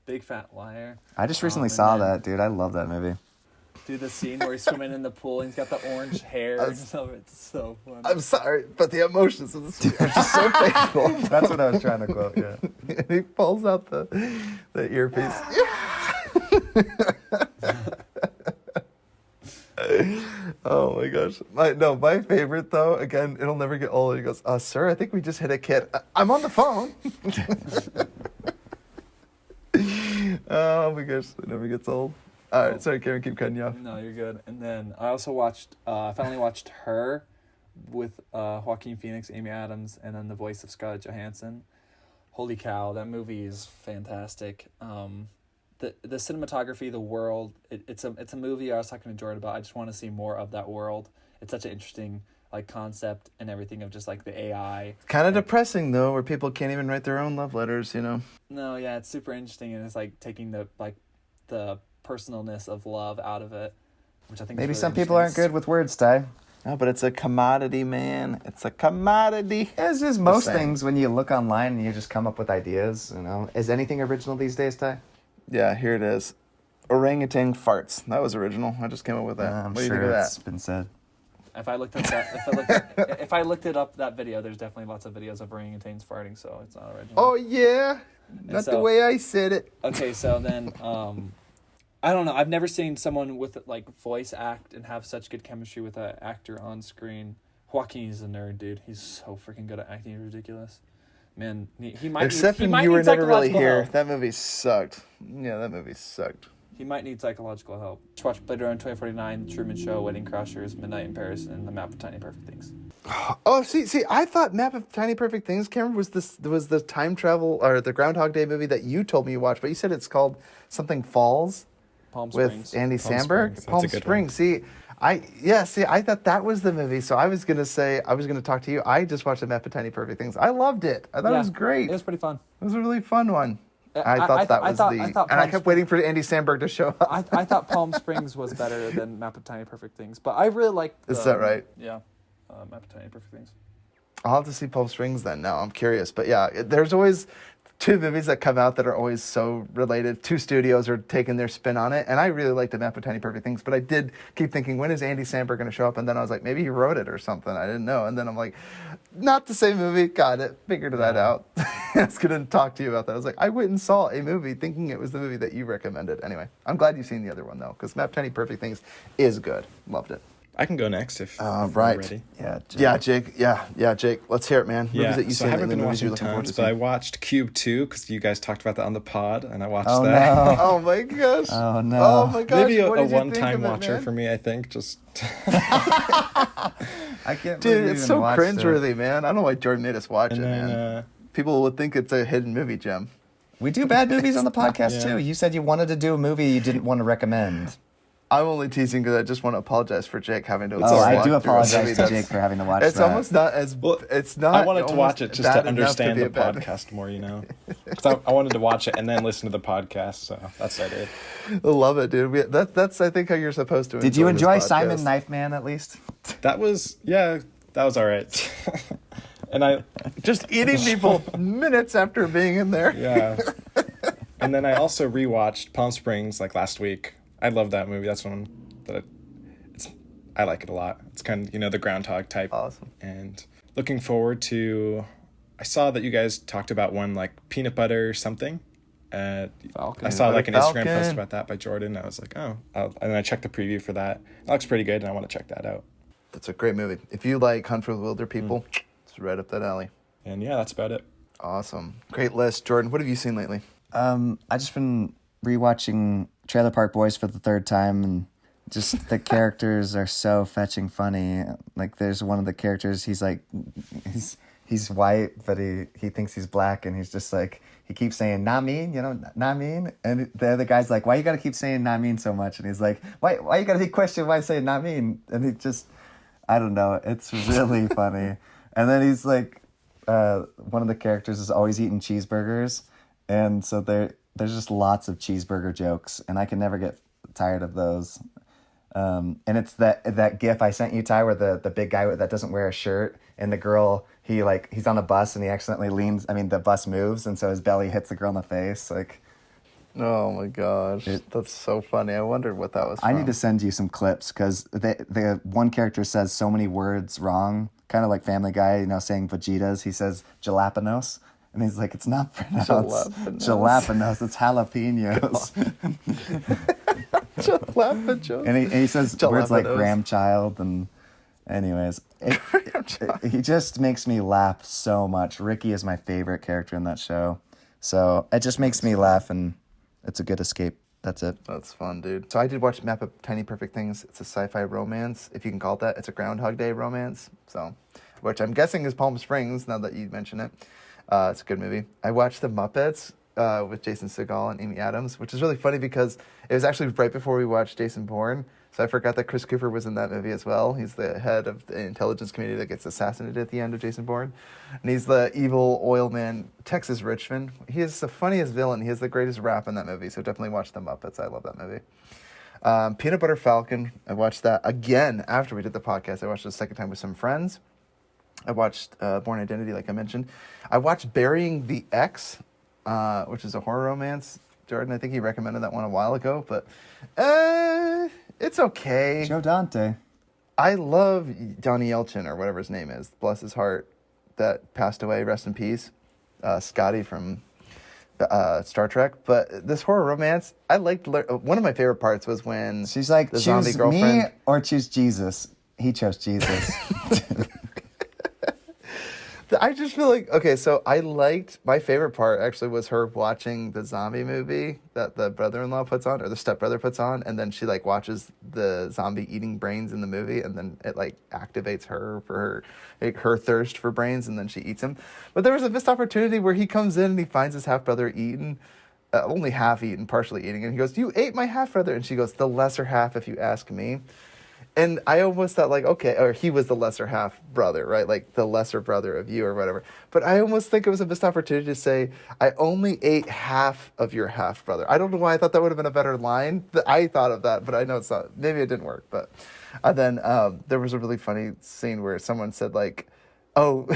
Big Fat Liar. I just recently saw that, dude. I love that movie. do the scene where he's swimming in the pool and he's got the orange hair and stuff. It's so funny. I'm sorry, but the emotions of this movie are just so painful. That's what I was trying to quote, yeah. And he pulls out the earpiece. Oh my gosh. My favorite though, again, it'll never get old. He goes, sir, I think we just hit a kid. I'm on the phone. Oh my gosh, it never gets old. All right, sorry, Karen, keep cutting you off. No, you're good. And then I also watched, I finally watched Her with Joaquin Phoenix, Amy Adams, and then the voice of Scarlett Johansson. Holy cow, that movie is fantastic. The cinematography, the world, it's a movie I was talking to Jordan about. I just want to see more of that world. It's such an interesting like concept and everything of just like the AI. Kind of depressing though, where people can't even write their own love letters, you know. No, yeah, it's super interesting, and it's like taking the personalness of love out of it, which I think Maybe is really some people aren't good with words, Ty. No, but it's a commodity, man. It's a commodity. It's just most things when you look online and you just come up with ideas, you know. Is anything original these days, Ty? Yeah, here it is. Orangutan farts. That was original. I just came up with that. I'm what do you sure think of it's that? been said. If I looked up if I looked it up that video, there's definitely lots of videos of orangutans farting, so it's not original. Oh yeah, not the way I said it. Okay, so then I don't know. I've never seen someone with like voice act and have such good chemistry with an actor on screen. Joaquin is a nerd, dude. He's so freaking good at acting. It's ridiculous. Man, he might. Except he when might you were need never really psychological here. help. That movie sucked. Yeah, that movie sucked. He might need psychological help. Just watch Blade Runner 2049, The Truman Show, Wedding Crashers, Midnight in Paris, and The Map of Tiny Perfect Things. Oh, see, I thought Map of Tiny Perfect Things, Cameron, was the time travel or the Groundhog Day movie that you told me you watched, but you said it's called something Falls Palm Springs. with Andy Samberg. Palm Springs. See, I thought that was the movie. So I was gonna talk to you. I just watched the Map of Tiny Perfect Things. I loved it. I thought it was great. It was pretty fun. It was a really fun one. I kept waiting for Andy Samberg to show up. I thought Palm Springs was better than Map of Tiny Perfect Things, but I really liked. Is that right? Yeah, Map of Tiny Perfect Things. I'll have to see Palm Springs then. Now I'm curious, but yeah, there's always two movies that come out that are always so related. Two studios are taking their spin on it, and I really liked the Map of Tiny Perfect Things, but I did keep thinking, when is Andy Samberg going to show up? And then I was like, maybe he wrote it or something. I didn't know. And then I'm like, not the same movie. Got it. Figured that out. I was going to talk to you about that. I was like, I went and saw a movie thinking it was the movie that you recommended. Anyway, I'm glad you've seen the other one, though, because Map of Tiny Perfect Things is good. Loved it. I can go next if right. you're ready. Yeah, Jake. Yeah, Jake. Let's hear it, man. Yeah, Movies that you so I haven't been watching tons, but I watched Cube 2 because you guys talked about that on the pod, and I watched that. No. Oh my gosh. Oh no. Oh my gosh. Maybe a What did you think one-time of it, watcher man? for me, I think. Just I can't believe Dude, you it's even so watched it. cringeworthy, man. I don't know why Jordan made us watch and it, then man. People would think it's a hidden movie gem. We do bad movies on the podcast Yeah. too. You said you wanted to do a movie you didn't want to recommend. I'm only teasing because I just want to apologize for Jake having to. Oh, I walk do through a apologize movie to that's- Jake for having to watch It's that. almost not as. Well, it's not. I wanted to watch almost it just bad to enough understand be the a bad- podcast more, you know. Because I wanted to watch it and then listen to the podcast, so that's what I did. I love it, dude. That's I think how you're supposed to. Did you this enjoy podcast. Simon Knife Man at least? That was all right. And I Just eating people minutes after being in there. yeah. And then I also rewatched Palm Springs like last week. I love that movie. That's one that I like it a lot. It's kind of, the groundhog type. Awesome. And looking forward to, I saw that you guys talked about one like peanut butter something. Falcon. I saw like an Instagram Falcon. post about that by Jordan. I was like, oh, and then I checked the preview for that. It looks pretty good, and I want to check that out. That's a great movie. If you like Hunt for the Wilder People, it's right up that alley. And yeah, that's about it. Awesome. Great list. Jordan, what have you seen lately? I just been rewatching Trailer Park Boys for the third time, and just the characters are so fetching funny. Like there's one of the characters, he's like, he's white, but he thinks he's black, and he's just like, he keeps saying, "Not mean," "Not mean," and the other guy's like, "Why you gotta keep saying 'not mean' so much?" And he's like, "Why you gotta be questioned why I say 'not mean'?" And he just, I don't know, it's really funny. And then he's like, one of the characters is always eating cheeseburgers, and so there's just lots of cheeseburger jokes, and I can never get tired of those. And it's that gif I sent you, Ty, where the big guy that doesn't wear a shirt, and the girl, he's on a bus and he accidentally the bus moves, and so his belly hits the girl in the face. Like, Oh my gosh, that's so funny. I wondered what that was from. I need to send you some clips because the one character says so many words wrong, kind of like Family Guy, saying Vegetas. He says jalapenos, and he's like, it's not pronounced jalapenos, it's jalapenos. Jalapenos. And he says words like grandchild, and anyways, he just makes me laugh so much. Ricky is my favorite character in that show, so it just makes me laugh, and it's a good escape. That's it. That's fun, dude. So I did watch Map of Tiny Perfect Things. It's a sci-fi romance, if you can call it that. It's a Groundhog Day romance, which I'm guessing is Palm Springs, now that you mention it. It's a good movie. I watched The Muppets with Jason Segel and Amy Adams, which is really funny because it was actually right before we watched Jason Bourne. So I forgot that Chris Cooper was in that movie as well. He's the head of the intelligence community that gets assassinated at the end of Jason Bourne. And he's the evil oil man, Texas Richmond. He is the funniest villain. He has the greatest rap in that movie. So definitely watch The Muppets. I love that movie. Peanut Butter Falcon. I watched that again after we did the podcast. I watched it a second time with some friends. I watched Born Identity, like I mentioned. I watched Burying the Ex, which is a horror romance. Jordan, I think he recommended that one a while ago, but it's okay. Joe Dante. I love Donnie Yelchin, or whatever his name is, bless his heart, that passed away, rest in peace. Scotty from Star Trek. But this horror romance, I liked. One of my favorite parts was when she's like, the choose zombie girlfriend. Me or choose Jesus. He chose Jesus. I just feel like, okay, so my favorite part actually was her watching the zombie movie that the brother-in-law puts on, or the stepbrother puts on, and then she watches the zombie eating brains in the movie, and then it activates her for her thirst for brains, and then she eats him. But there was a missed opportunity where he comes in and he finds his half-brother eaten, only half eaten, partially eating, and he goes, "You ate my half-brother," and she goes, "The lesser half if you ask me." And I almost thought okay, or he was the lesser half brother, right? The lesser brother of you or whatever. But I almost think it was a missed opportunity to say, I only ate half of your half brother. I don't know why I thought that would have been a better line. I thought of that, but I know it's not. Maybe it didn't work. But then there was a really funny scene where someone said oh,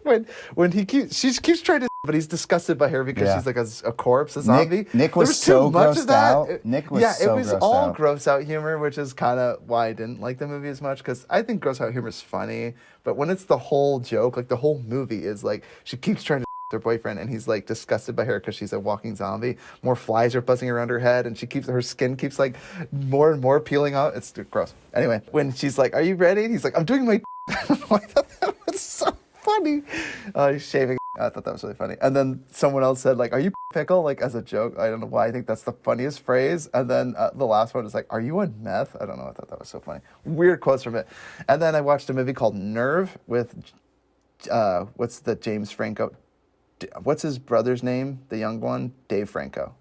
when she keeps trying to, but he's disgusted by her because she's a corpse, a zombie. Nick was so grossed out. Nick was it was all gross out humor, which is kind of why I didn't like the movie as much, because I think gross out humor is funny, but when it's the whole joke, the whole movie is she keeps trying to her boyfriend, and he's disgusted by her because she's a walking zombie. More flies are buzzing around her head, and her skin keeps more and more peeling out. It's gross. Anyway, when she's like, "Are you ready?" And he's like, "I'm doing my." I thought that was so funny. He's shaving. I thought that was really funny. And then someone else said, "Are you pickle?" as a joke. I don't know why. I think that's the funniest phrase. And then the last one is "Are you on meth?" I don't know. I thought that was so funny. Weird quotes from it. And then I watched a movie called Nerve with what's the James Franco? What's his brother's name? The young one, Dave Franco.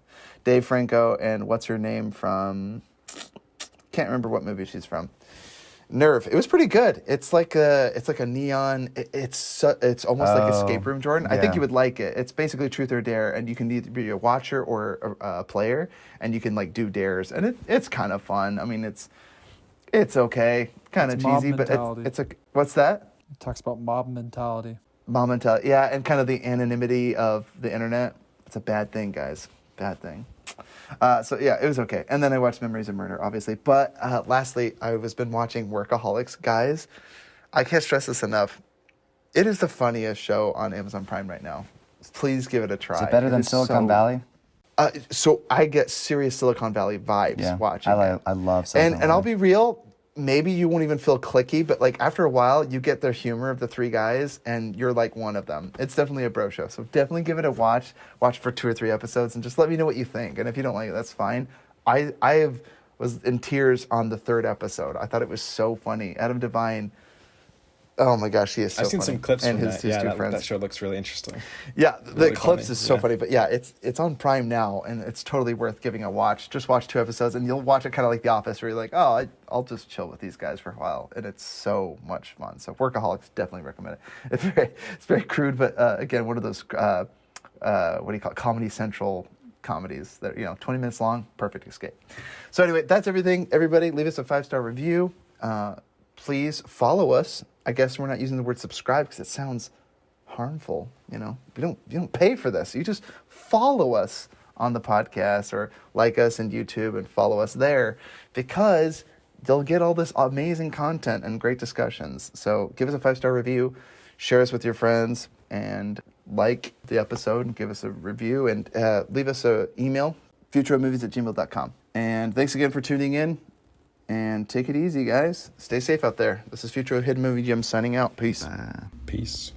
Dave Franco, and what's her name from? Can't remember what movie she's from. Nerve. It was pretty good. It's like a neon. It's almost like Escape Room, Jordan. Yeah. I think you would like it. It's basically Truth or Dare, and you can either be a watcher or a player, and you can do dares, and it's kind of fun. I mean, it's okay, kind of cheesy, but it's what's that? It talks about mob mentality. Mob mentality, yeah, and kind of the anonymity of the internet. It's a bad thing, guys. Bad thing. So yeah, it was okay. And then I watched Memories of Murder, obviously. But lastly, I've been watching Workaholics. Guys, I can't stress this enough. It is the funniest show on Amazon Prime right now. Please give it a try. Is it better than Silicon Valley? So I get serious Silicon Valley vibes watching it. I love Silicon Valley. And I'll be real, maybe you won't even feel clicky, but after a while, you get the humor of the three guys, and you're one of them. It's definitely a bro show, so definitely give it a watch. Watch for 2 or 3 episodes, and just let me know what you think. And if you don't like it, that's fine. I was in tears on the 3rd episode. I thought it was so funny. Adam Devine. Oh my gosh, he is so funny. I've seen some clips and from his that. two Yeah, friends. that show looks really interesting. Yeah, Really the clips funny. is so funny. But yeah, it's on Prime now, and it's totally worth giving a watch. Just watch 2 episodes, and you'll watch it kind of like The Office, where you're like, oh, I'll just chill with these guys for a while. And it's so much fun. So Workaholics, definitely recommend it. It's very crude, but again, one of those, what do you call it, Comedy Central comedies that, 20 minutes long, perfect escape. So anyway, that's everything. Everybody, leave us a 5-star review. Please follow us. I guess we're not using the word subscribe because it sounds harmful. You don't pay for this. You just follow us on the podcast, or like us in YouTube and follow us there, because they'll get all this amazing content and great discussions. So give us a 5-star review, share us with your friends, and like the episode and give us a review, and leave us an email, futuromovies@gmail.com. And thanks again for tuning in, and take it easy, guys. Stay safe out there. This is Futuro Hidden Movie Jim signing out. Peace. Peace.